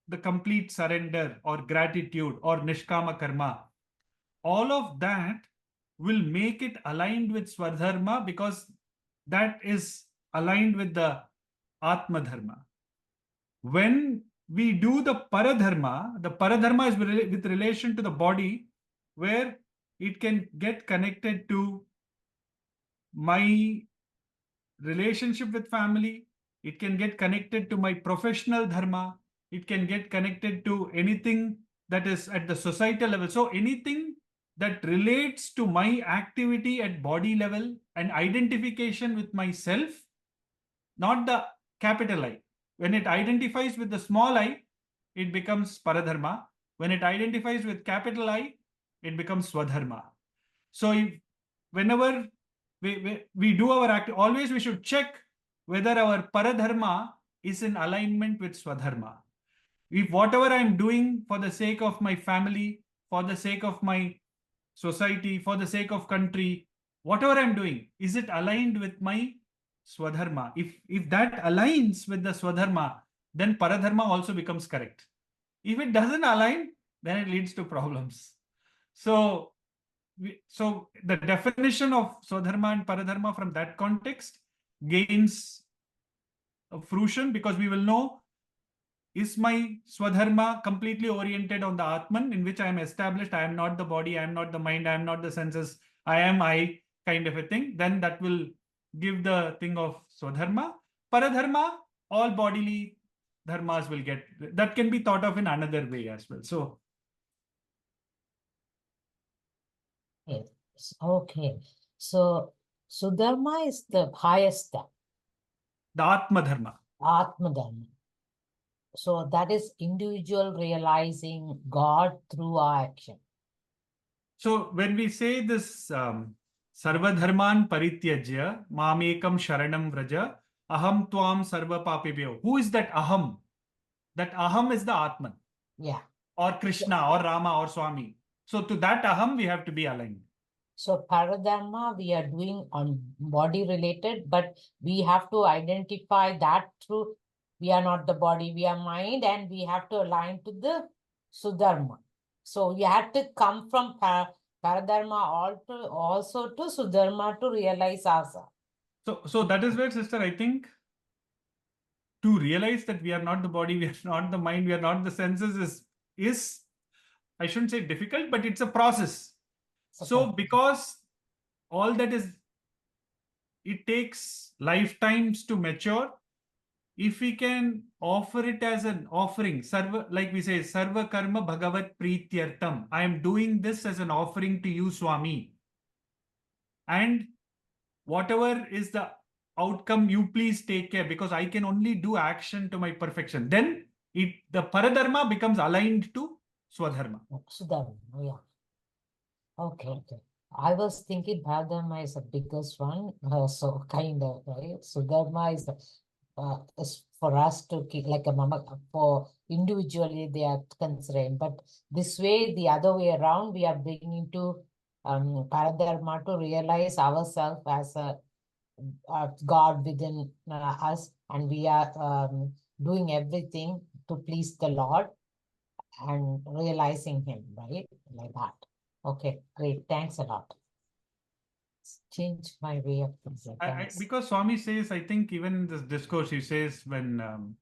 the complete surrender or gratitude or nishkama karma? All of that will make it aligned with Swadharma, because that is aligned with the Atma Dharma. When we do the Paradharma is with relation to the body, where it can get connected to my relationship with family, it can get connected to my professional dharma, it can get connected to anything that is at the societal level. So anything that relates to my activity at body level and identification with myself, not the capital I. When it identifies with the small I, it becomes Paradharma. When it identifies with capital I, it becomes Swadharma. So whenever we do our act, always we should check whether our Paradharma is in alignment with Swadharma. If whatever I'm doing for the sake of my family, for the sake of my society, for the sake of country, whatever I'm doing, is it aligned with my Swadharma? If that aligns with the Swadharma, then Paradharma also becomes correct. If it doesn't align, then it leads to problems. So the definition of Swadharma and Paradharma from that context gains fruition, because we will know, is my Swadharma completely oriented on the Atman, in which I am established, I am not the body, I am not the mind, I am not the senses, I am I, kind of a thing, then that will give the thing of Swadharma. Paradharma, all bodily dharmas will get, that can be thought of in another way as well. So yes. Okay. So Sudharma is the highest dharma. the Atma Dharma. Atma Dharma. So that is individual realizing God through our action. So when we say this Sarva Dharman Parityajya Mamekam Sharanam Vraja Aham Tvam Sarva Papibhyo, who is that Aham? That Aham is the Atman. Yeah. Or Krishna or Rama or Swami. So to that Aham we have to be aligned. So paradharma we are doing on body related, but we have to identify that through we are not the body, we are mind, and we have to align to the Sudharma. So you have to come from paradharma also to Sudharma to realize ourselves. So that is where, sister, I think to realize that we are not the body, we are not the mind, we are not the senses is I shouldn't say difficult, but it's a process. So because all that is, it takes lifetimes to mature. If we can offer it as an offering, sarva, like we say, sarva karma bhagavat prityartam. I am doing this as an offering to you, Swami. And whatever is the outcome, you please take care, because I can only do action to my perfection. Then the paradharma becomes aligned to swadharma. Sudharma, yeah. Okay. I was thinking Bhadharma is the biggest one, so kind of, right? Sudharma is for us to keep, like a mama, for individually they are constrained, but this way, the other way around, we are bringing to Paradharma to realize ourselves as a God within us, and we are doing everything to please the Lord and realizing Him, right? Like that. Okay, great. Thanks a lot. Change my way of thinking. Because Swami says, I think even in this discourse, he says when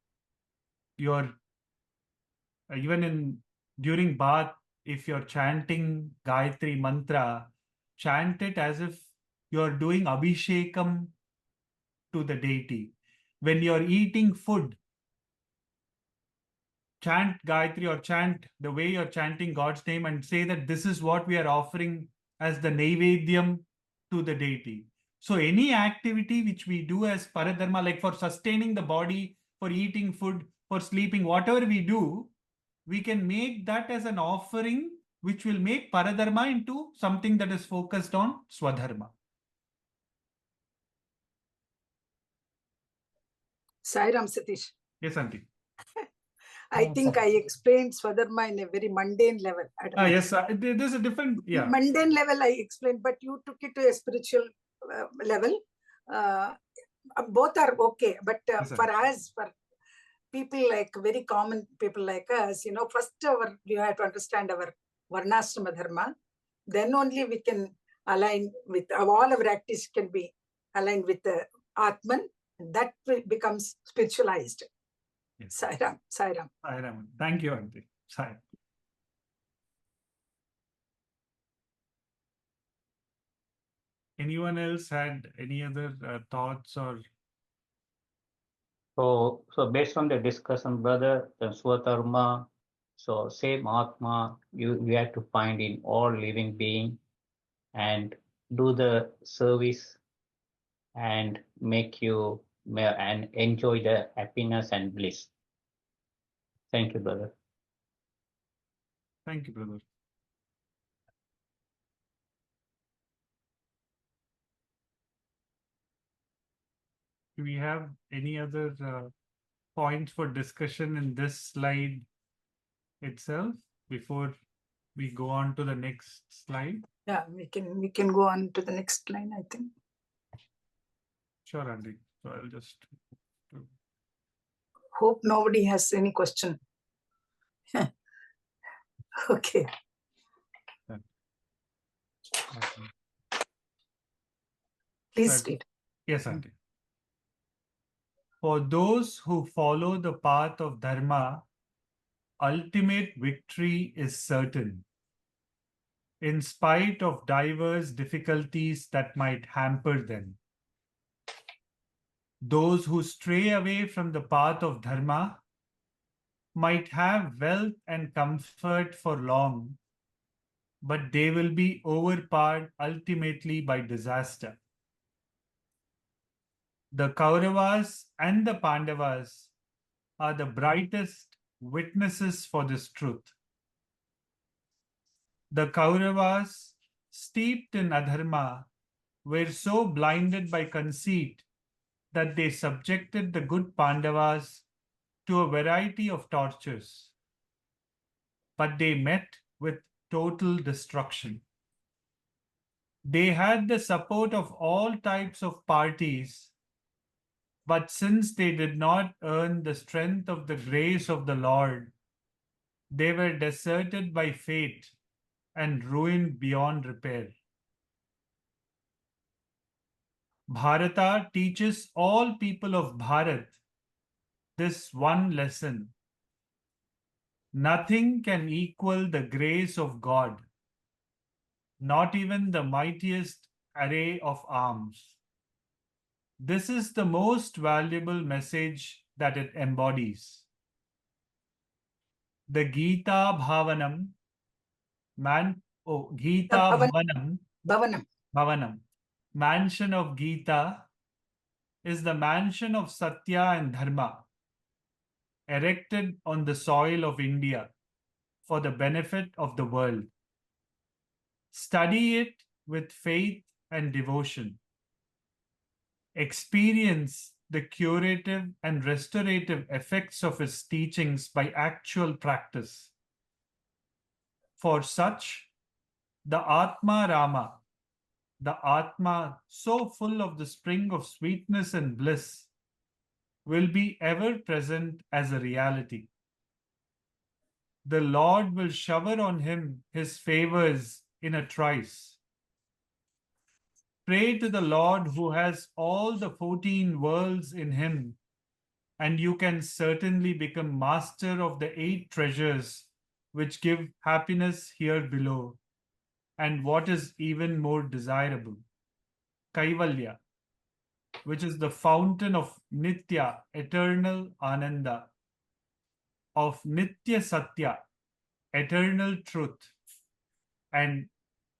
you're even during bath, if you're chanting Gayatri mantra, chant it as if you're doing abhishekam to the deity. When you're eating food, chant Gayatri or chant the way you're chanting God's name and say that this is what we are offering as the Naivedyam to the deity. So any activity which we do as paradharma, like for sustaining the body, for eating food, for sleeping, whatever we do, we can make that as an offering which will make paradharma into something that is focused on swadharma. Sairam Satish. Yes, Auntie. I think I explained Swadharma in a very mundane level. Yes, there's a different, mundane level I explained, but you took it to a spiritual level. Both are okay, but for us, for people like very common people like us, first we have to understand our Varnashrama Dharma. Then only we can align with all our activities can be aligned with the Atman. That becomes spiritualized. Yes. Sairam. Thank you, Auntie. Sairam. Anyone else had any other thoughts or? So based on the discussion, brother, the Swadharma, so same Atma, you have to find in all living being and do the service and make you and enjoy the happiness and bliss. Thank you, brother. Thank you, brother. Do we have any other points for discussion in this slide itself before we go on to the next slide? Yeah, we can go on to the next line, I think. Sure, Andy. So I'll just hope nobody has any question. Okay. Please read. Yes, Auntie. For those who follow the path of Dharma, ultimate victory is certain. In spite of diverse difficulties that might hamper them. Those who stray away from the path of Dharma might have wealth and comfort for long, but they will be overpowered ultimately by disaster. The Kauravas and the Pandavas are the brightest witnesses for this truth. The Kauravas, steeped in adharma, were so blinded by conceit that they subjected the good Pandavas to a variety of tortures. But they met with total destruction. They had the support of all types of parties, but since they did not earn the strength of the grace of the Lord, they were deserted by fate and ruined beyond repair. Bharata teaches all people of Bharat this one lesson. Nothing can equal the grace of God, not even the mightiest array of arms. This is the most valuable message that it embodies. The Geetha Bhavanam, Geetha Bhavanam, mansion of Geetha, is the mansion of Satya and Dharma, erected on the soil of India for the benefit of the world. Study it with faith and devotion. Experience the curative and restorative effects of his teachings by actual practice. For such, the Atma Rama, the Atma so full of the spring of sweetness and bliss, will be ever present as a reality. The Lord will shower on him his favors in a trice. Pray to the Lord who has all the 14 worlds in him, and you can certainly become master of the 8 treasures which give happiness here below, and what is even more desirable, Kaivalya, which is the fountain of Nitya, eternal Ananda, of Nitya Satya, eternal truth, and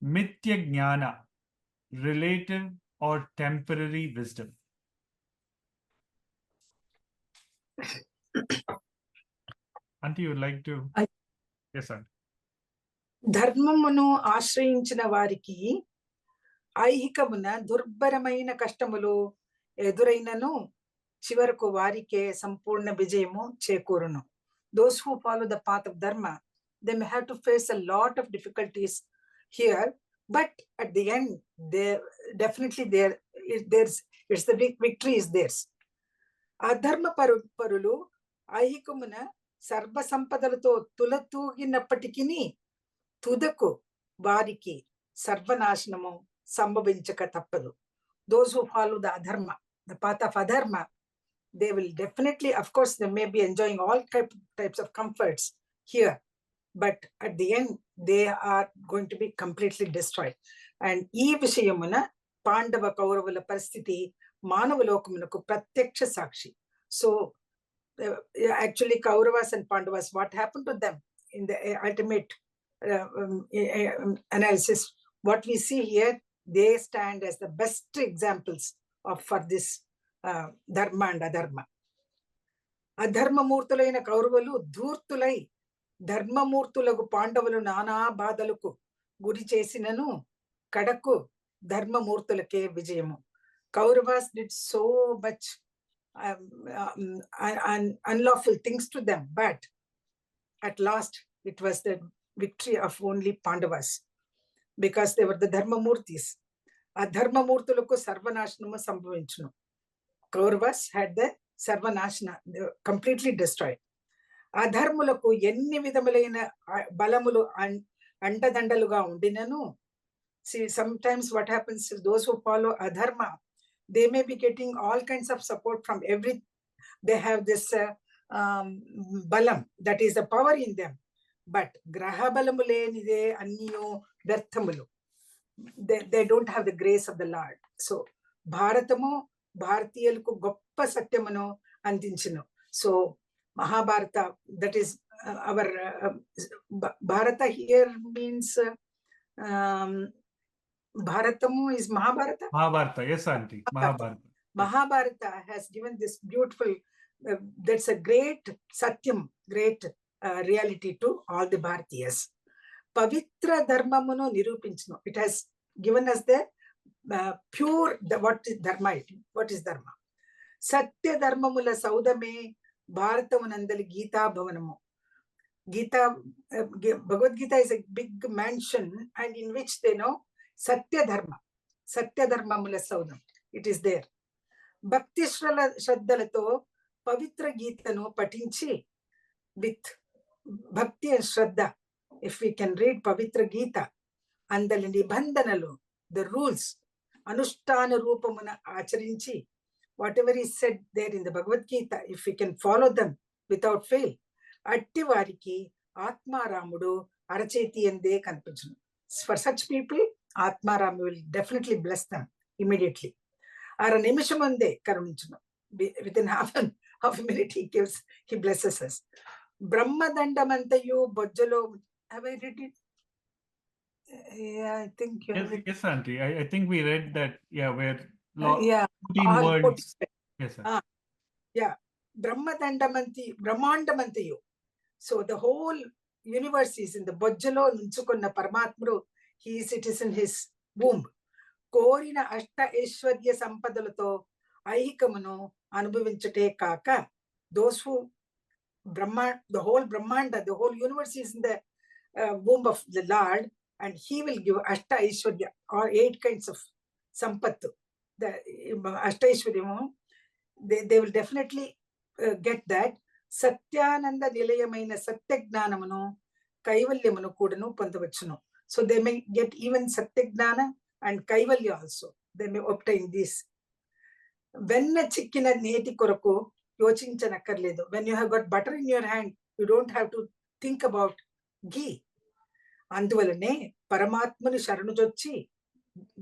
Mithya Jnana, relative or temporary wisdom. Auntie, you would like to? Yes, sir. ధర్మమును ఆశ్రయించిన వారికి ఐహికమున దుర్భరమైన కష్టములు ఎదురైనను చివరకు వారికే సంపూర్ణ విజయము చేకూరును. Those who follow the path of dharma, they may have to face a lot of difficulties here, but at the end, definitely it's the victory is theirs. అధర్మ పరులు ఐహికమున సర్వ సంపదలతో తులతూగినప్పటికీ తుదకు వారికి సర్వనాశనము సంభవించక తప్పదు. Those who follow the adharma, the path of adharma, they will definitely, of course, they may be enjoying all types of comforts here, but at the end, they are going to be completely destroyed. And ఈ విషయమున పాండవ కౌరవుల పరిస్థితి మానవ లోకమునకు ప్రత్యక్ష సాక్షి. So actually Kauravas and Pandavas, what happened to them in the ultimate analysis, what we see here, they stand as the best examples for this dharma and adharma. అధర్మమూర్తులైన కౌరవులు ధూర్తులై ధర్మమూర్తులకు పాండవులు నానా బాధలకు గురి చేసినను కడకు ధర్మమూర్తులకే విజయము. Kauravas did so much unlawful things to them, but at last it was the victory of only Pandavas, because they were the Dharmamurtis. Adharmamurtulaku sarvanashanamu sambhavinchunu. Kauravas had the sarvanashana, they were completely destroyed. Adharmulaku enni vidamulaina balamulu andadandaluga undinanu. See, sometimes what happens is those who follow adharma, they may be getting all kinds of support from they have this balam, that is the power in them. But graha balamu lenide anniyo vyarthamulu. They don't have the grace of the Lord. So Bharatamu Bharatiyalku goppa satyamanu andinchinu. So Mahabharata, that is our Bharata here means Bharatamu is Mahabharata? Mahabharata, yes, auntie. Mahabharata. Mahabharata has given this beautiful, that's a great satyam, great reality to all the Bharatiyas. Pavitra dharmamunu nirupinchinu. It has given us the pure, what is dharma? What is dharma? Satya dharmamula saudame bharatamunandali Geetha Bhavanamu. Bhagavad Gita is a big mansion, and in which they know Satya Dharma. Satya Dharma Mula Saunam. It is there. Bhakti Shraddalato Pavitra Geetanu Patinchi with Bhakti and Shraddha. If we can read Pavitra Geeta, and the Nibandhanalu, the rules, Anushtana Rupamana Acharinchi, whatever is said there in the Bhagavad Gita, if we can follow them without fail, Attivariki, Atma Ramudu, Aracheti and they Kanpachanu. For such people, Atma Ram will definitely bless them immediately. Ara Nimishamande Karuninchanu. Within half a minute, he blesses us. Brahma Dandamantayu Bojjalo. Have I read it? Yeah, I think you have it. Yes, Auntie. I think we read that, where Yeah, 14 all words. quotes. Yes, sir. Yeah, Brahmandamantayu. So the whole universe is in the Bojjalo Nunchukonna Paramatmuru. It is in his womb. Korina Ashta Aishwarya Sampadalato Aikamano Anubhavinchate Kaka. Those who the whole Brahmanda, the whole universe is in the womb of the Lord, and he will give Ashta Aishwarya, or 8 kinds of Sampattu. The Ashta Aishwarya, they will definitely get that. Satyananda Nilayamaina Satyagnanamano Kaivalyamanu Kudanu Pandavachanu. So they may get even Satyagnana and Kaivalya also. They may obtain this. Venna chikkina neti koraku yochinchanakarledu. When you have got butter in your hand, you don't have to think about ghee. Anduvalane Paramatmani Sharanujochi,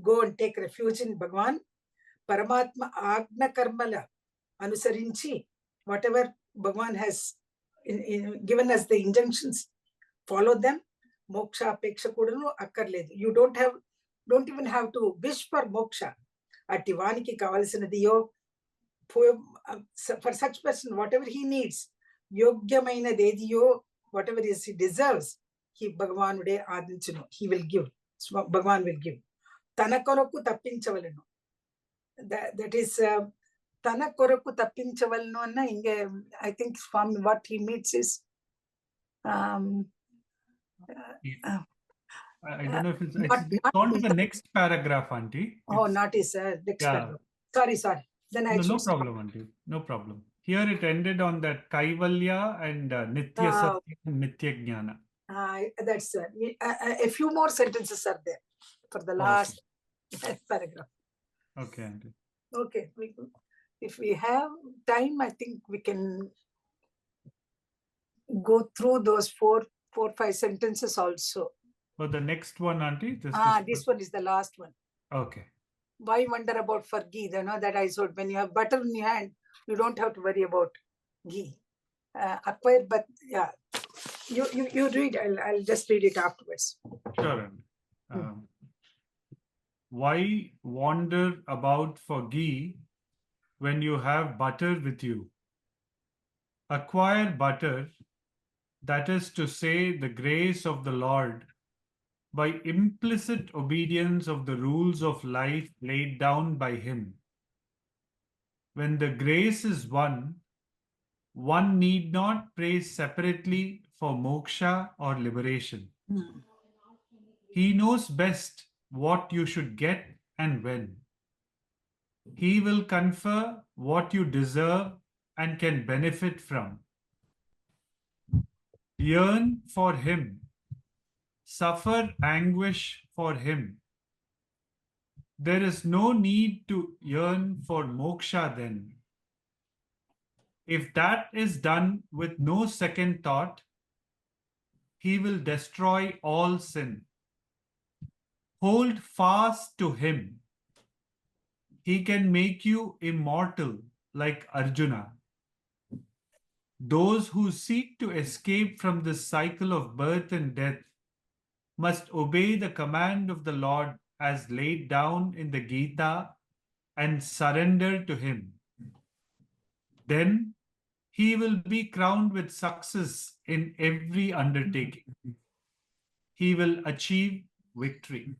go and take refuge in Bhagavan. Paramatma Agna Karmala Anusarinchi, whatever Bhagavan has given us the injunctions, follow them. Moksha Peksha Kudanu Akarledu. You don't even have to wish for moksha. Ativaniki Kavalsinadiyo, for such person, whatever he needs, Yogyamaina Dediyo, whatever is he deserves, Bhagavan Ude Adinchunu, he will give. Bhagavan will give. Tanakoraku Tappinchavalenu. That is Tanakoraku Tappinchavalenu. I think from what he meets is I don't know if it's gone to the next paragraph, Auntie. Not his next paragraph. Sorry. Then no problem, Auntie. No problem. Here it ended on that Kaivalya and Nitya Satya and Nitya Jnana. That's a few more sentences are there for the last paragraph. Okay, Auntie. Okay. If we have time, I think we can go through those four, 5 sentences also. For the next one, Auntie? This one is the last one. Okay. Why wonder about for ghee? You know that I said when you have butter in your hand, you don't have to worry about ghee. Acquire, but yeah, you read. I'll just read it afterwards. Sure. Why wander about for ghee when you have butter with you? Acquire butter, that is to say, the grace of the Lord, by implicit obedience of the rules of life laid down by him. When the grace is won, one need not pray separately for moksha or liberation. He knows best what you should get and when. He will confer what you deserve and can benefit from. Yearn for him. Suffer anguish for him. There is no need to yearn for moksha then. If that is done with no second thought, he will destroy all sin. Hold fast to him. He can make you immortal like Arjuna. Those who seek to escape from this cycle of birth and death must obey the command of the Lord as laid down in the Gita and surrender to him. Then he will be crowned with success in every undertaking. He will achieve victory.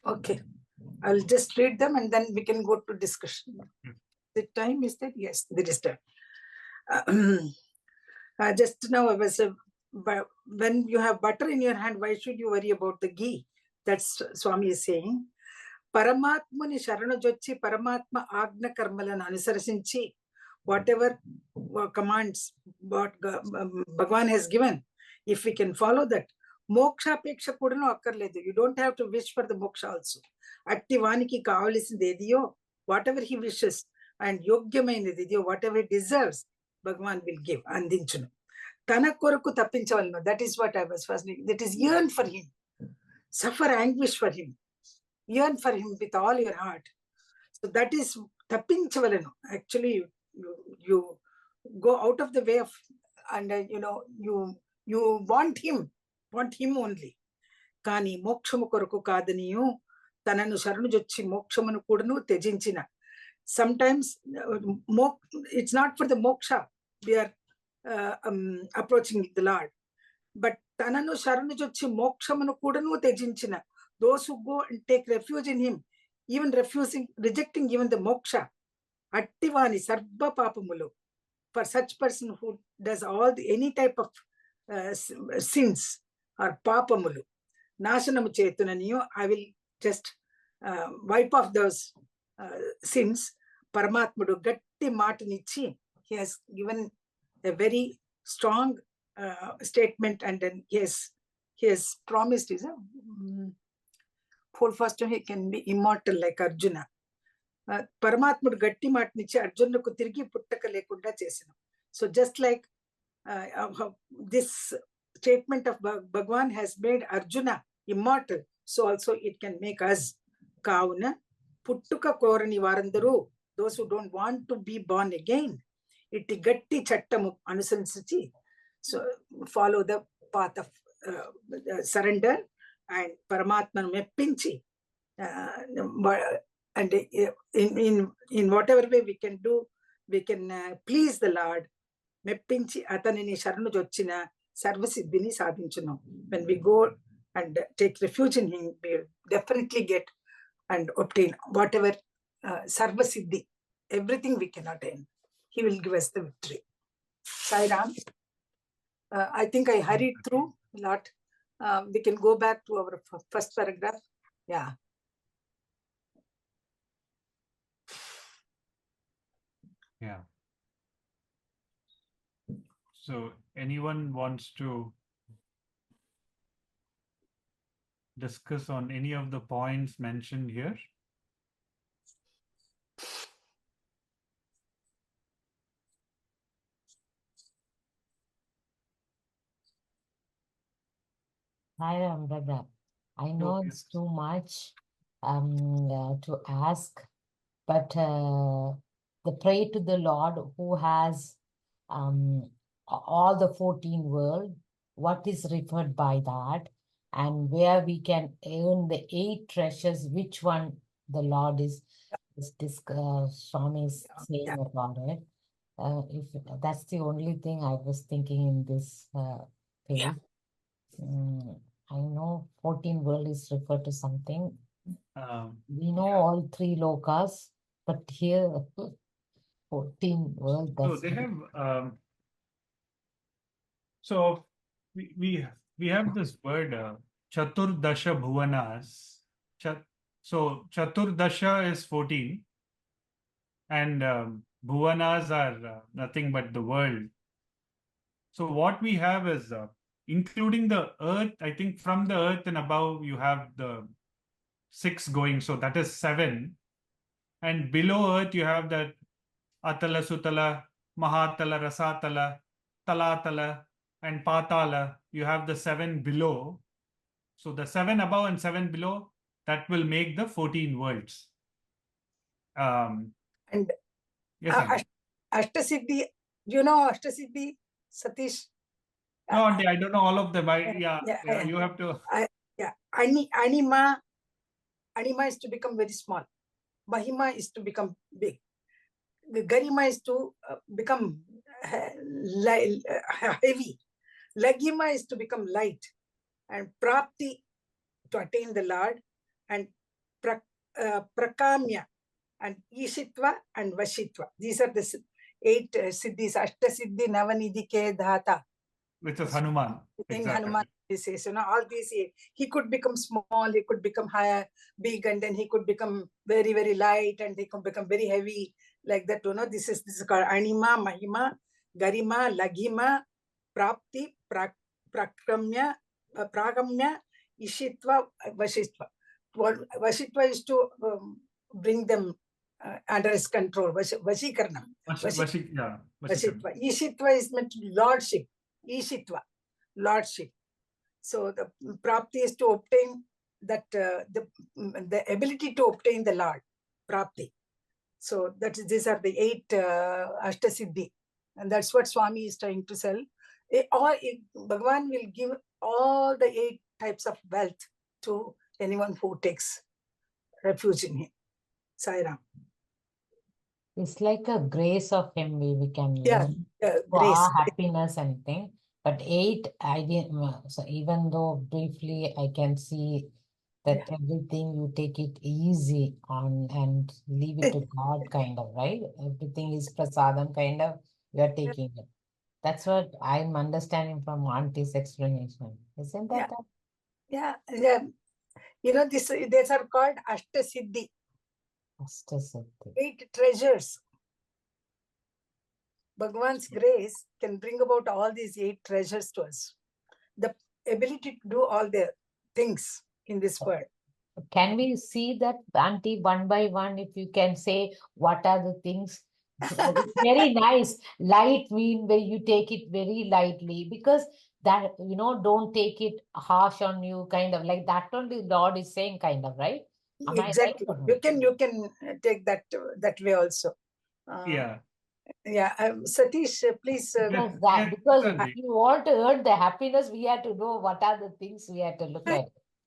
Okay. I'll just read them and then we can go to discussion. The time is there? Yes, there is time. Just now I was when you have butter in your hand, why should you worry about the ghee? That's Swami is saying. Paramatmani Sharanajocchi, Paramatma Agna Karmalan Anusarasinchi, whatever commands what Bhagavan has given, if we can follow that, moksha peksha kudanu akkarledu. You don't have to wish for the moksha also. Atti vaniki kavalisindi ediyo, whatever he wishes, and yogyamainadi ediyo, whatever he deserves, Bhagavan will give. Andinchunu. Tana koraku tappinchavalnu. That is what I was first. That is yearn for him. Suffer anguish for him. Yearn for him with all your heart. So that is tappinchavalanu. Actually, you go out of the way of, and you want him only. Kani mokshamu koraku kadaniyu tananu sharanujocchi mokshamanu kudanu tejinchina. Sometimes it's not for the moksha we are approaching the Lord, but tananu sharanujocchi mokshamanu kudanu tejinchina. Those who go and take refuge in him, even rejecting even the moksha, attivani sarva papamulu. For such person who does any type of sins or papamulu, nashanamu chetunaniyo, I will just wipe off those sins. Paramatmudu gatti matanichi, he has given a very strong statement, and then he has promised, hold fast to him, he can be immortal like Arjuna. Paramatmudu gatti matnichi Arjunaku tirigi puttaka lekunda chesinu. So just like this statement of Bhagavan has made Arjuna immortal, so also it can make us. Kavuna puttuka korani varandaru, those who don't want to be born again, iti gatti chattamu anusansichi. So follow the path of surrender and Paramatmanu meppinchi. And in whatever way we can do, we can please the Lord. Meppinchi atanini sharanu jochina sarvasiddhini sadhinchunu. When we go and take refuge in him, we definitely get and obtain whatever sarvasiddhi, everything we can attain. He will give us the victory. Sai Ram. I think I hurried through a lot. We can go back to our first paragraph. Yeah. Yeah. So anyone wants to discuss on any of the points mentioned here? Hi, brother. I know Oh, it's yes. too much to ask, but the pray to the Lord who has all the 14 world, what is referred by that, and where we can earn the 8 treasures, which one the Lord is Swami is saying about it. If that's the only thing I was thinking in this page. Yeah. I know 14 world is referred to something. We know yeah. all 3 lokas, but here 14 world. So That's they have. So we have this word Chaturdasha Bhuvanas. So Chaturdasha is 14, and Bhuvanas are nothing but the world. So what we have is including the earth. I think from the earth and above you have the 6 going. So that is 7, and below earth you have that Atala, Sutala, Mahatala, Rasatala, Talatala, and Patala. You have the 7 below. So the 7 above and 7 below, that will make the 14 worlds. And yes, Ashtasiddhi, you know Ashtasiddhi, Satish? No, I don't know all of them. You have to. Anima is to become very small. Mahima is to become big. Garima is to become heavy. Lagima is to become light. And Prapti to attain the Lord. And Prakamya and Ishitva and Vashitva. These are the 8 siddhis. Ashtasiddhi Navanidhi Ke Dhata. Which is Hanuman. In Exactly. Hanuman says, all these, he could become small, he could become higher, big, and then he could become very, very light, and he could become very heavy, like that. This is called Anima, Mahima, Garima, Laghima, Prapti, Prakramya, Pragamya, Ishitva, Vashitva. Vashitva is to bring them under his control. Vashikarnam. Vashitva. Ishitva is meant to be lordship. Ishitva, lordship. So the prapti is to obtain that, the ability to obtain the Lord, prapti. So these are the 8 Ashtasiddhi. And that's what Swami is trying to sell. Bhagavan will give all the 8 types of wealth to anyone who takes refuge in him. Sai Ram. It's like a grace of him we can learn for grace. our happiness and thing. But 8, I didn't. So even though briefly I can see that everything you take it easy on and leave it to God, kind of, right? Everything is prasadam, kind of. You are taking it. That's what I'm understanding from Auntie's explanation. Isn't that? Yeah. These are called Ashtasiddhi. 8 treasures. Bhagavan's grace can bring about all these 8 treasures to us. The ability to do all the things in this world. Can we see that, Auntie, one by one, if you can say what are the things? It's very nice. Light mean where you take it very lightly, because that, don't take it harsh on you, kind of like that only Lord is saying, kind of, right? Am Exactly. I right? You can take that way also. Yeah. Satish, please. Because if you want to earn the happiness, we have to know what are the things we have to look at.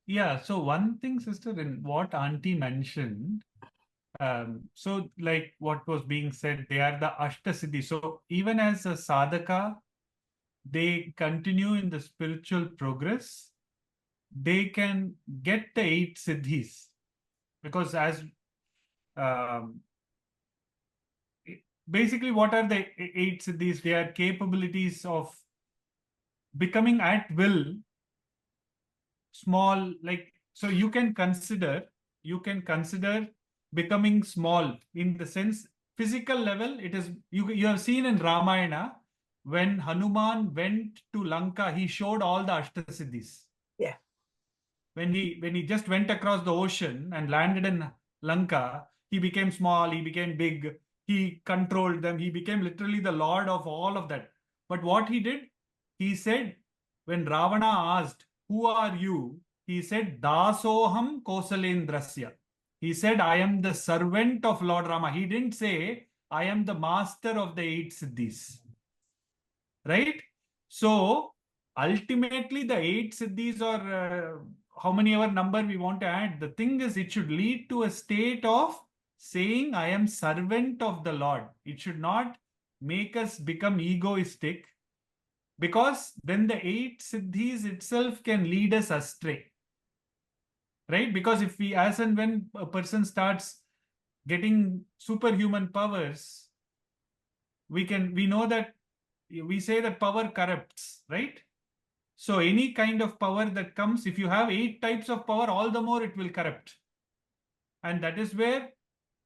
Yeah. So one thing, sister, in what Auntie mentioned, so like what was being said, they are the Ashtasiddhi. So even as a sadhaka, they continue in the spiritual progress, they can get the 8 siddhis, because as basically, what are the 8 siddhis? They are capabilities of becoming at will small, like, so you can consider becoming small in the sense physical level. It is you have seen in Ramayana, when Hanuman went to Lanka, he showed all the Ashtasiddhis. Yeah. When he just went across the ocean and landed in Lanka, he became small, he became big, he controlled them, he became literally the lord of all of that. But what he did, he said, when Ravana asked, "Who are you?" he said, "Dasoham Kosalendrasya." He said, "I am the servant of Lord Rama." He didn't say, "I am the master of the 8 siddhis." Right? So ultimately the 8 siddhis, or how many ever number we want to add, the thing is, it should lead to a state of saying, "I am servant of the Lord." It should not make us become egoistic, because then the 8 siddhis itself can lead us astray. Right? Because if we, as and when a person starts getting superhuman powers, we know that we say that power corrupts, right? So any kind of power that comes, if you have 8 types of power, all the more it will corrupt. And that is where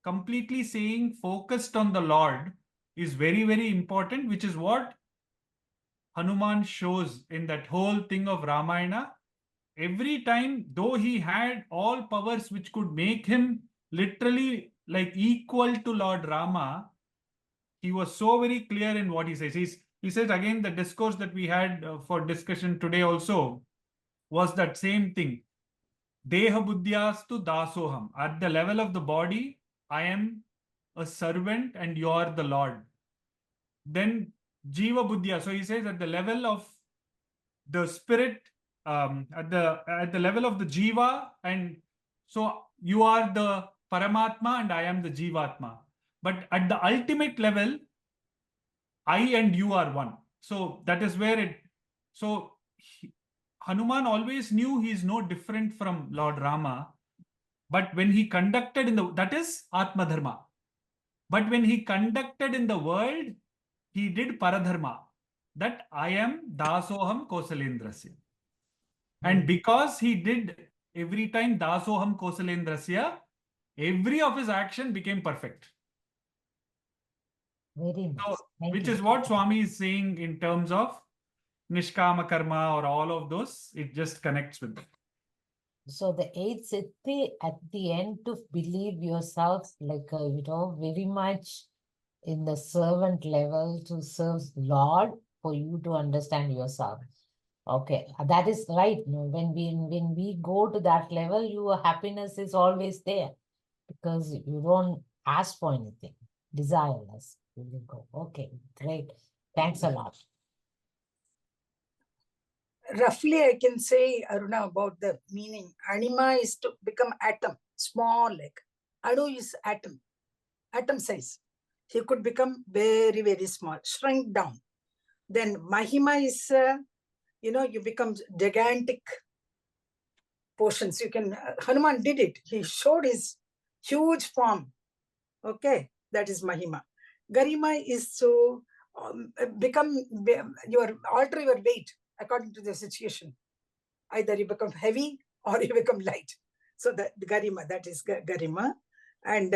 completely saying focused on the Lord is very, very important, which is what Hanuman shows in that whole thing of Ramayana. Every time, though he had all powers which could make him literally like equal to Lord Rama, he was so very clear in what he says. He says again, the discourse that we had for discussion today also was that same thing. Deha buddhyastu dasoham. At the level of the body, I am a servant and you are the Lord. Then jiva buddhya. So he says at the level of the spirit, at the level of the jiva, and so you are the Paramatma and I am the Jivatma. But at the ultimate level, I and you are one. So that is where Hanuman always knew he is no different from Lord Rama. But when he conducted that is Atma Dharma. But when he conducted in the world, he did Paradharma. That I am Dasoham Kosalendrasya. And because he did every time Dasoham Kosalendrasya, every of his action became perfect. Very nice. So, Thank which you. is what Swami is saying in terms of Nishkama Karma or all of those. It just connects with that. So the eighth siddhi at the end to believe yourself like very much in the servant level to serve Lord for you to understand yourself. Okay, that is right. No, when we go to that level, your happiness is always there because you don't ask for anything, desireless. You will go. Okay, great. Thanks a lot. Roughly, I can say, Aruna, about the meaning. Anima is to become atom, small like. Anu is atom size. He could become very, very small, shrink down. Then Mahima is, you become gigantic portions. You can, Hanuman did it. He showed his huge form. Okay, that is Mahima. Garima is to alter your weight according to the situation. Either you become heavy or you become light. So the Garima, that is Garima. And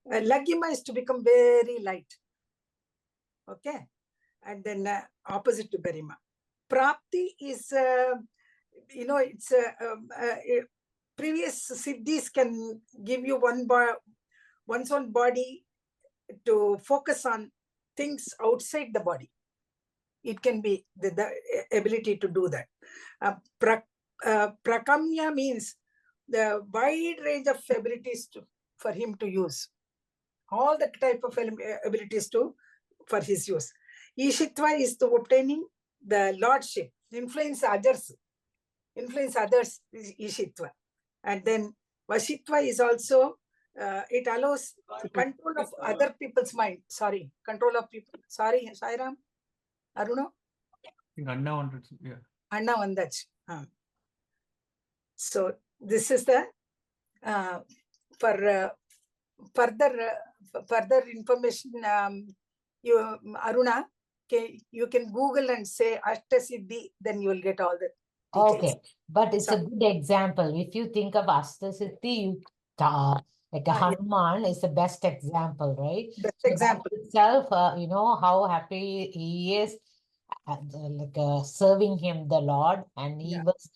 Lagima is to become very light. Okay. And then opposite to Garima. Prapti is, it's previous siddhis can give you one's own body to focus on things outside the body. It can be the ability to do that. Prakamya means the wide range of abilities for him to use. All the type of abilities for his use. Ishitva is to obtaining the lordship, influence others. Influence others is Ishitva. And then Vashitva is also, it allows control of other people's mind. Sorry, control of people. Sorry, Sairam. Aruna? I think Anna wanted to, yeah. Anna Vandach. So this is the, for further information, Aruna, you can Google and say Ashtasiddhi, then you will get all the details. Okay, but it's a good example. If you think of Ashtasiddhi, like a Hanuman is the best example, right? Best so example. That itself, how happy he is, serving him the Lord, and he was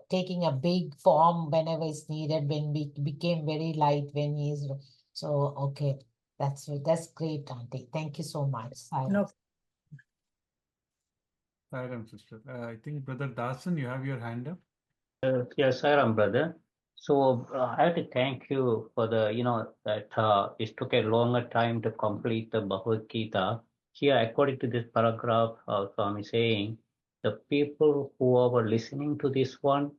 taking a big form whenever it's needed. When we became very light, when he's so okay. That's great, Auntie. Thank you so much. No. Sairam, sister. I think Brother Dasan, you have your hand up. Yes, Sairam, brother. So I have to thank you for the, that it took a longer time to complete the Bhagavad Gita. Here, according to this paragraph, Swami saying, the people who are listening to this one,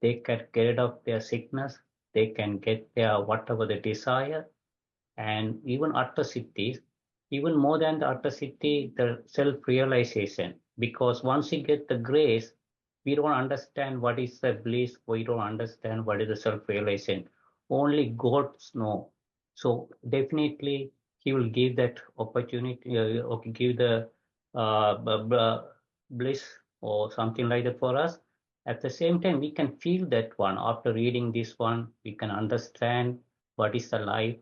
they can get rid of their sickness, they can get their whatever they desire, and even Atta Siddhis, even more than the Atta Siddhi, the self-realization. Because once you get the grace, we don't understand what is the bliss, we don't understand what is the self-realization. Only God knows. So definitely He will give that opportunity, give the bliss or something like that for us. At the same time, we can feel that one. After reading this one, we can understand what is the life.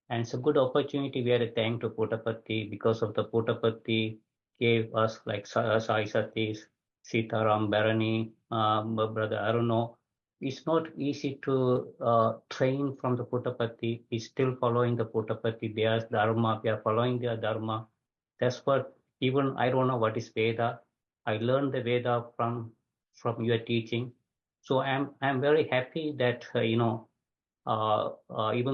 And it's a good opportunity. We are thank to Puttaparthi because of the Puttaparthi gave us like Sai Sathis, Sitaram, Bharani, Brother Aruno. It's not easy to train from the Puttaparthi. We're still following the Puttaparthi. Their Dharma, we are following their Dharma. That's what, even I don't know what is Veda. I learned the Veda from your teaching. So I'm very happy that, even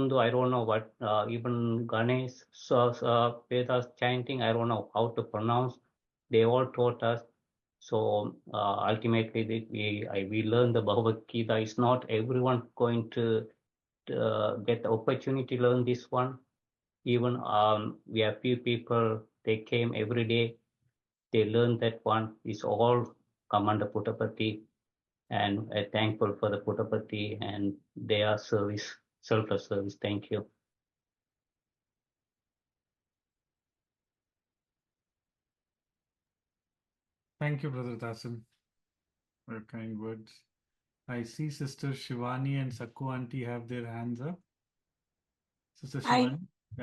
though I don't know what, even Ganesh, Vedas chanting, I don't know how to pronounce. They all taught us. So ultimately, we learn the Bhagavad Gita. It's not everyone going to get the opportunity to learn this one. Even we have few people, they came every day. They learn that one. It's all come under Puttaparthi. And I'm thankful for the Puttaparthi and their service, selfless service. Thank you. Thank you, Brother Dasan. your kind words. I see Sister Shivani and Sakku Auntie have their hands up. Sister Shivani?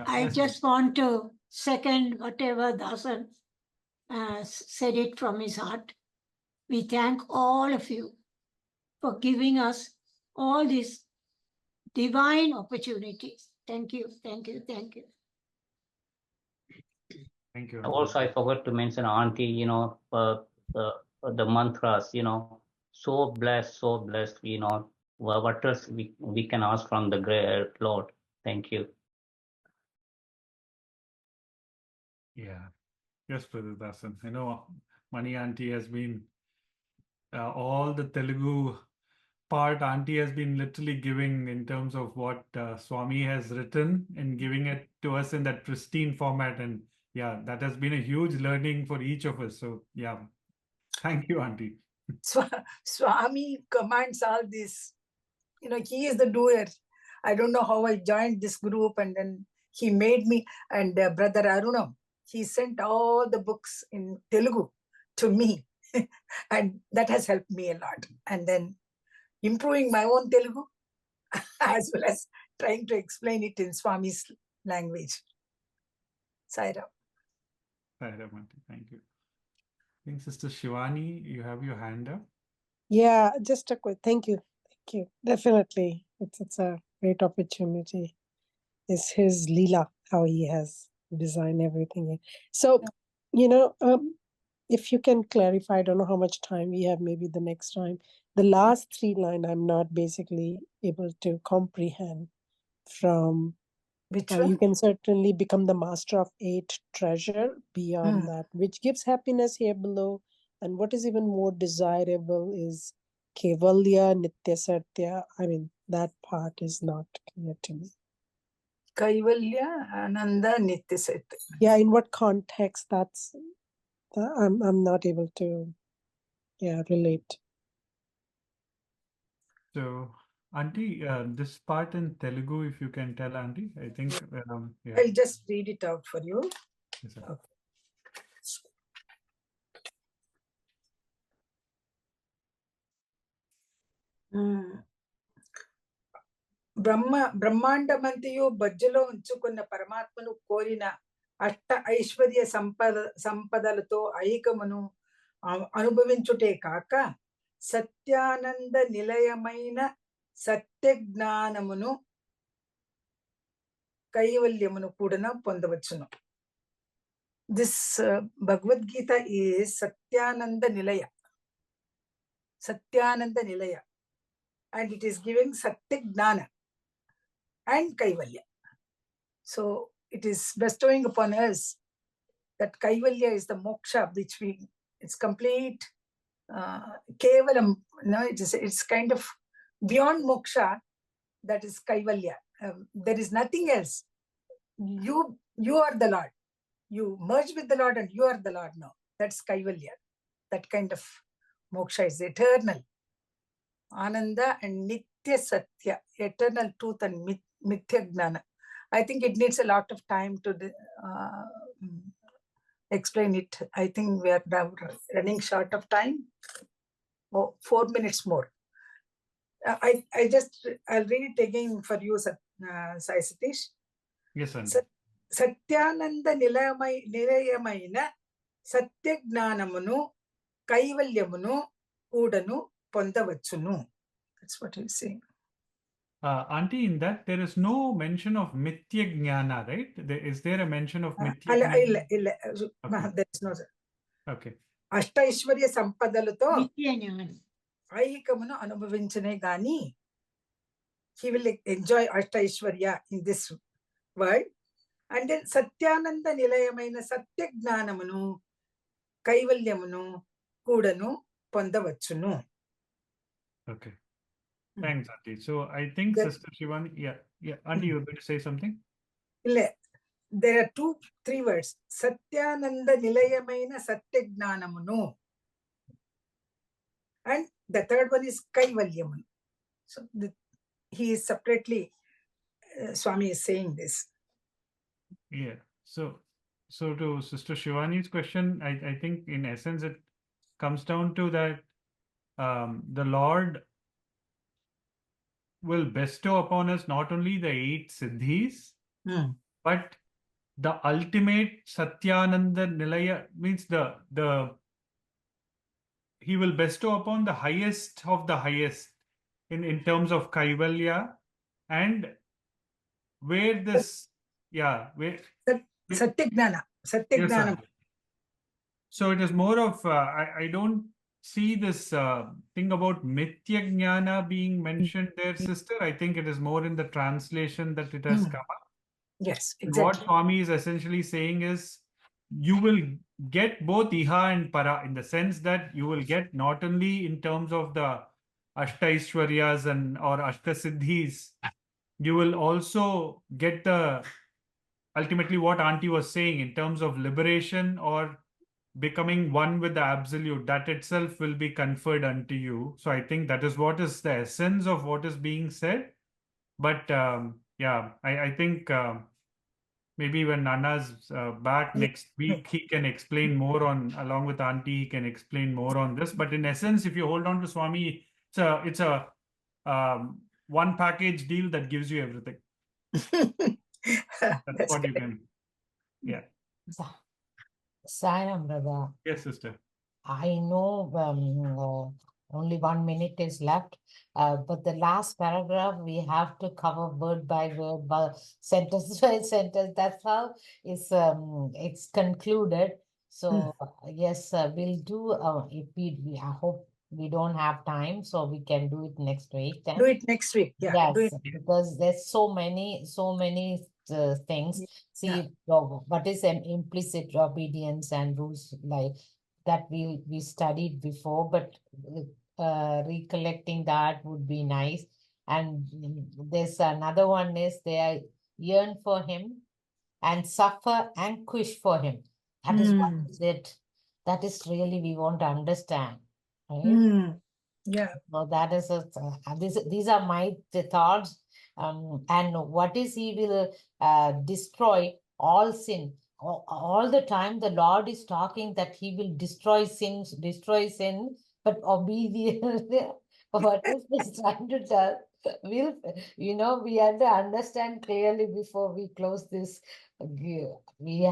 I just want to second whatever Dasan said it from his heart. We thank all of you for giving us all these divine opportunities. Thank you, thank you, thank you. Thank you. Also, I forgot to mention, Auntie, the mantras, so blessed, what else we can ask from the great Lord. Thank you. Yeah. Yes, Brother Dasan. I know Mani Auntie has been all the Telugu part. Auntie has been literally giving in terms of what Swami has written and giving it to us in that pristine format. And yeah, that has been a huge learning for each of us. So yeah, thank you, Auntie. Swami commands all this. He is the doer. I don't know how I joined this group, and then he made me, and Brother Arunam, he sent all the books in Telugu to me. And that has helped me a lot. And then improving my own Telugu, as well as trying to explain it in Swami's language. Sairam. Sairam, Auntie. Thank you. I think Sister Shivani, you have your hand up. Yeah, just a quick thank you. Thank you. Definitely. It's a great opportunity. It's his Leela, how he has designed everything. So, if you can clarify, I don't know how much time we have, maybe the next time. The last 3 lines, I'm not basically able to comprehend from. Which You one? can certainly become the master of 8 treasure beyond that, which gives happiness here below. And what is even more desirable is Kevalya, Nitya Satya. I mean, that part is not clear to me. Kaivalya, Ananda, Nitya Satya. Yeah, in what context that's, I'm not able to, relate. So, Auntie, this part in Telugu, if you can tell, Auntie, I think. Yeah. I'll just read it out for you. Yes, sir. Okay. బ్రహ్మాండమంతయు బజ్జలో ఉంచుకున్న పరమాత్మను కోరిన అష్ట ఐశ్వర్య సంపదలతో ఐకమును అనుభవించుటే కాక సత్యానంద నిలయమైన సత్య జ్ఞానమును కైవల్యమును కూడా పొందవచ్చును. This Bhagavad Gita is Satyananda Nilaya. And it is giving Satya Gnana and Kaivalya. So it is bestowing upon us that Kaivalya is the moksha, which it's complete, Kevalam, it's kind of beyond moksha, that is Kaivalya. There is nothing else. You are the Lord. You merge with the Lord and you are the Lord now. That's Kaivalya. That kind of moksha is eternal. Ananda and Nitya Satya, eternal truth and Mithya Gnana. I think it needs a lot of time to explain it. I think we are running short of time. 4 minutes more. I'll read it again for you, Sai Satish. Yes, sir. Satyananda nilayamaina Satya Gnanamunu Kaivalyamunu Udanu Pondavachunu. That's what he's saying. Auntie, in that there is no mention of Mithya Jnana, right? Is there a mention of Mithya Jnana? There is no. Okay. Ashtaishwarya Sampadalato Nitya Jnana. Aikamunu Anubhavinchane Gani. He will enjoy Ashtaishwarya in this world. And then Satyananda Nilayamaina Satya Gnanamunu Kaivalyamunu Kudanu Pondavachunu. Okay. Thanks, Auntie. So I think Sister Shivani, Auntie, you were going to say something? There are 3 words. Satyananda Nilayamaina Satya Gnanamunu. And the third one is Kaivalyamunu. So he is separately, Swami is saying this. Yeah. So to Sister Shivani's question, I think in essence it comes down to that the Lord will bestow upon us not only the 8 siddhis, but the ultimate Satyananda Nilaya, means he will bestow upon the highest of the highest in terms of Kaivalya, and where this, Satyagnana. Yes, sir. So it is more of, I don't see this thing about Mithya Jnana being mentioned there, sister. I think it is more in the translation that it has come up. Yes, What exactly. Swami is essentially saying is, you will get both Iha and Para, in the sense that you will get not only in terms of the Ashtaishwaryas or Ashtasiddhis, you will also get the ultimately what Auntie was saying in terms of liberation or becoming one with the absolute, that itself will be conferred unto you. So I think that is what is the essence of what is being said. But I think maybe when Nana's back next week, he can explain more on, along with Auntie, he can explain more on this. But in essence, if you hold on to Swami, it's a one package deal that gives you everything. That's what you can. Yeah. Sayam, brother. Yes, sister. I know only 1 minute is left, but the last paragraph we have to cover word by word, sentence by sentence. That's how it's concluded. So yes, we'll do. If I hope we don't have time, so we can do it next week. Then. Do it next week. Yeah. Yes, Do it. because there's so many things. See, what is an implicit obedience and rules like that we studied before, but recollecting that would be nice. And there's another one is they yearn for him and suffer anguish for him. That is what is it. That is really we want to understand. Right? Yeah. So that is these are my thoughts. And what is he will destroy all sin. All the time the Lord is talking that he will destroy sin, but obedience. What is this trying to tell? We have to understand clearly before we close this. We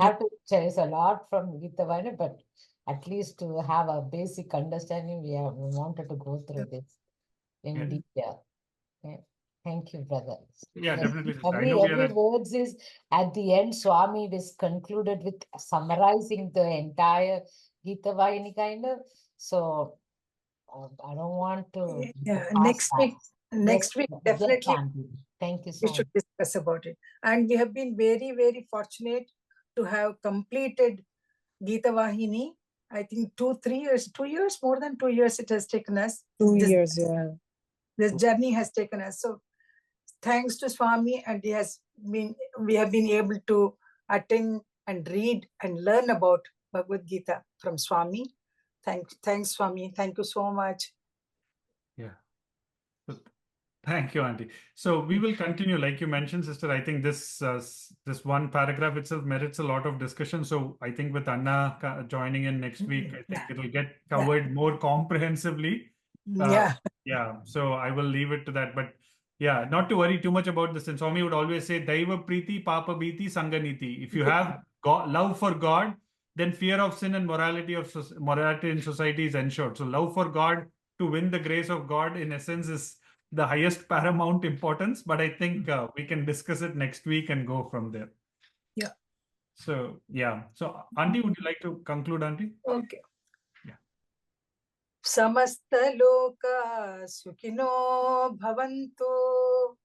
have to chase a lot from Geetha Vahini, but at least to have a basic understanding, we wanted to go through this in detail. Yeah. Thank you, brother. Yeah, definitely. Every words is at the end, Swami is concluded with summarizing the entire Geetha Vahini kind of. So I don't want to. Yeah, next week, definitely. Thank you so we much. should discuss about it. And we have been very, very fortunate to have completed Geetha Vahini. I think 2 years, more than 2 years it has taken us. 2 years, yeah. This journey has taken us. So thanks to Swami, and we have been able to attend and read and learn about Bhagavad Gita from Swami. Thanks, Swami. Thank you so much. Yeah. Thank you, Auntie. So we will continue, like you mentioned, sister. I think this one paragraph itself merits a lot of discussion. So I think with Anna joining in next week, I think it'll get covered more comprehensively. Yeah. So I will leave it to that. But yeah, not to worry too much about this. And Swami would always say, Daiva Priti, Papa Bhiti, Sanganiti. If you have love for God, then fear of sin and morality in society is ensured. So love for God, to win the grace of God, in essence, is the highest paramount importance. But I think we can discuss it next week and go from there. Yeah. So yeah. So Auntie, would you like to conclude, Auntie? Okay. Yeah. Samasta loka sukhino bhavantu.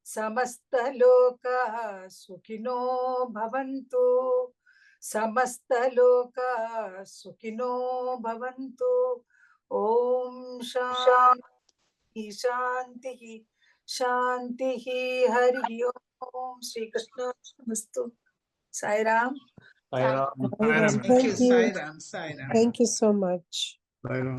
Samasta loka sukhino bhavantu. Samasta loka sukhino bhavantu. Om Shanti Shanti Shanti Hari Om. Shri Krishna Mastu. Sai Ram. Sai Ram. Thank you. Sai Ram. Thank you so much. Sai Ram.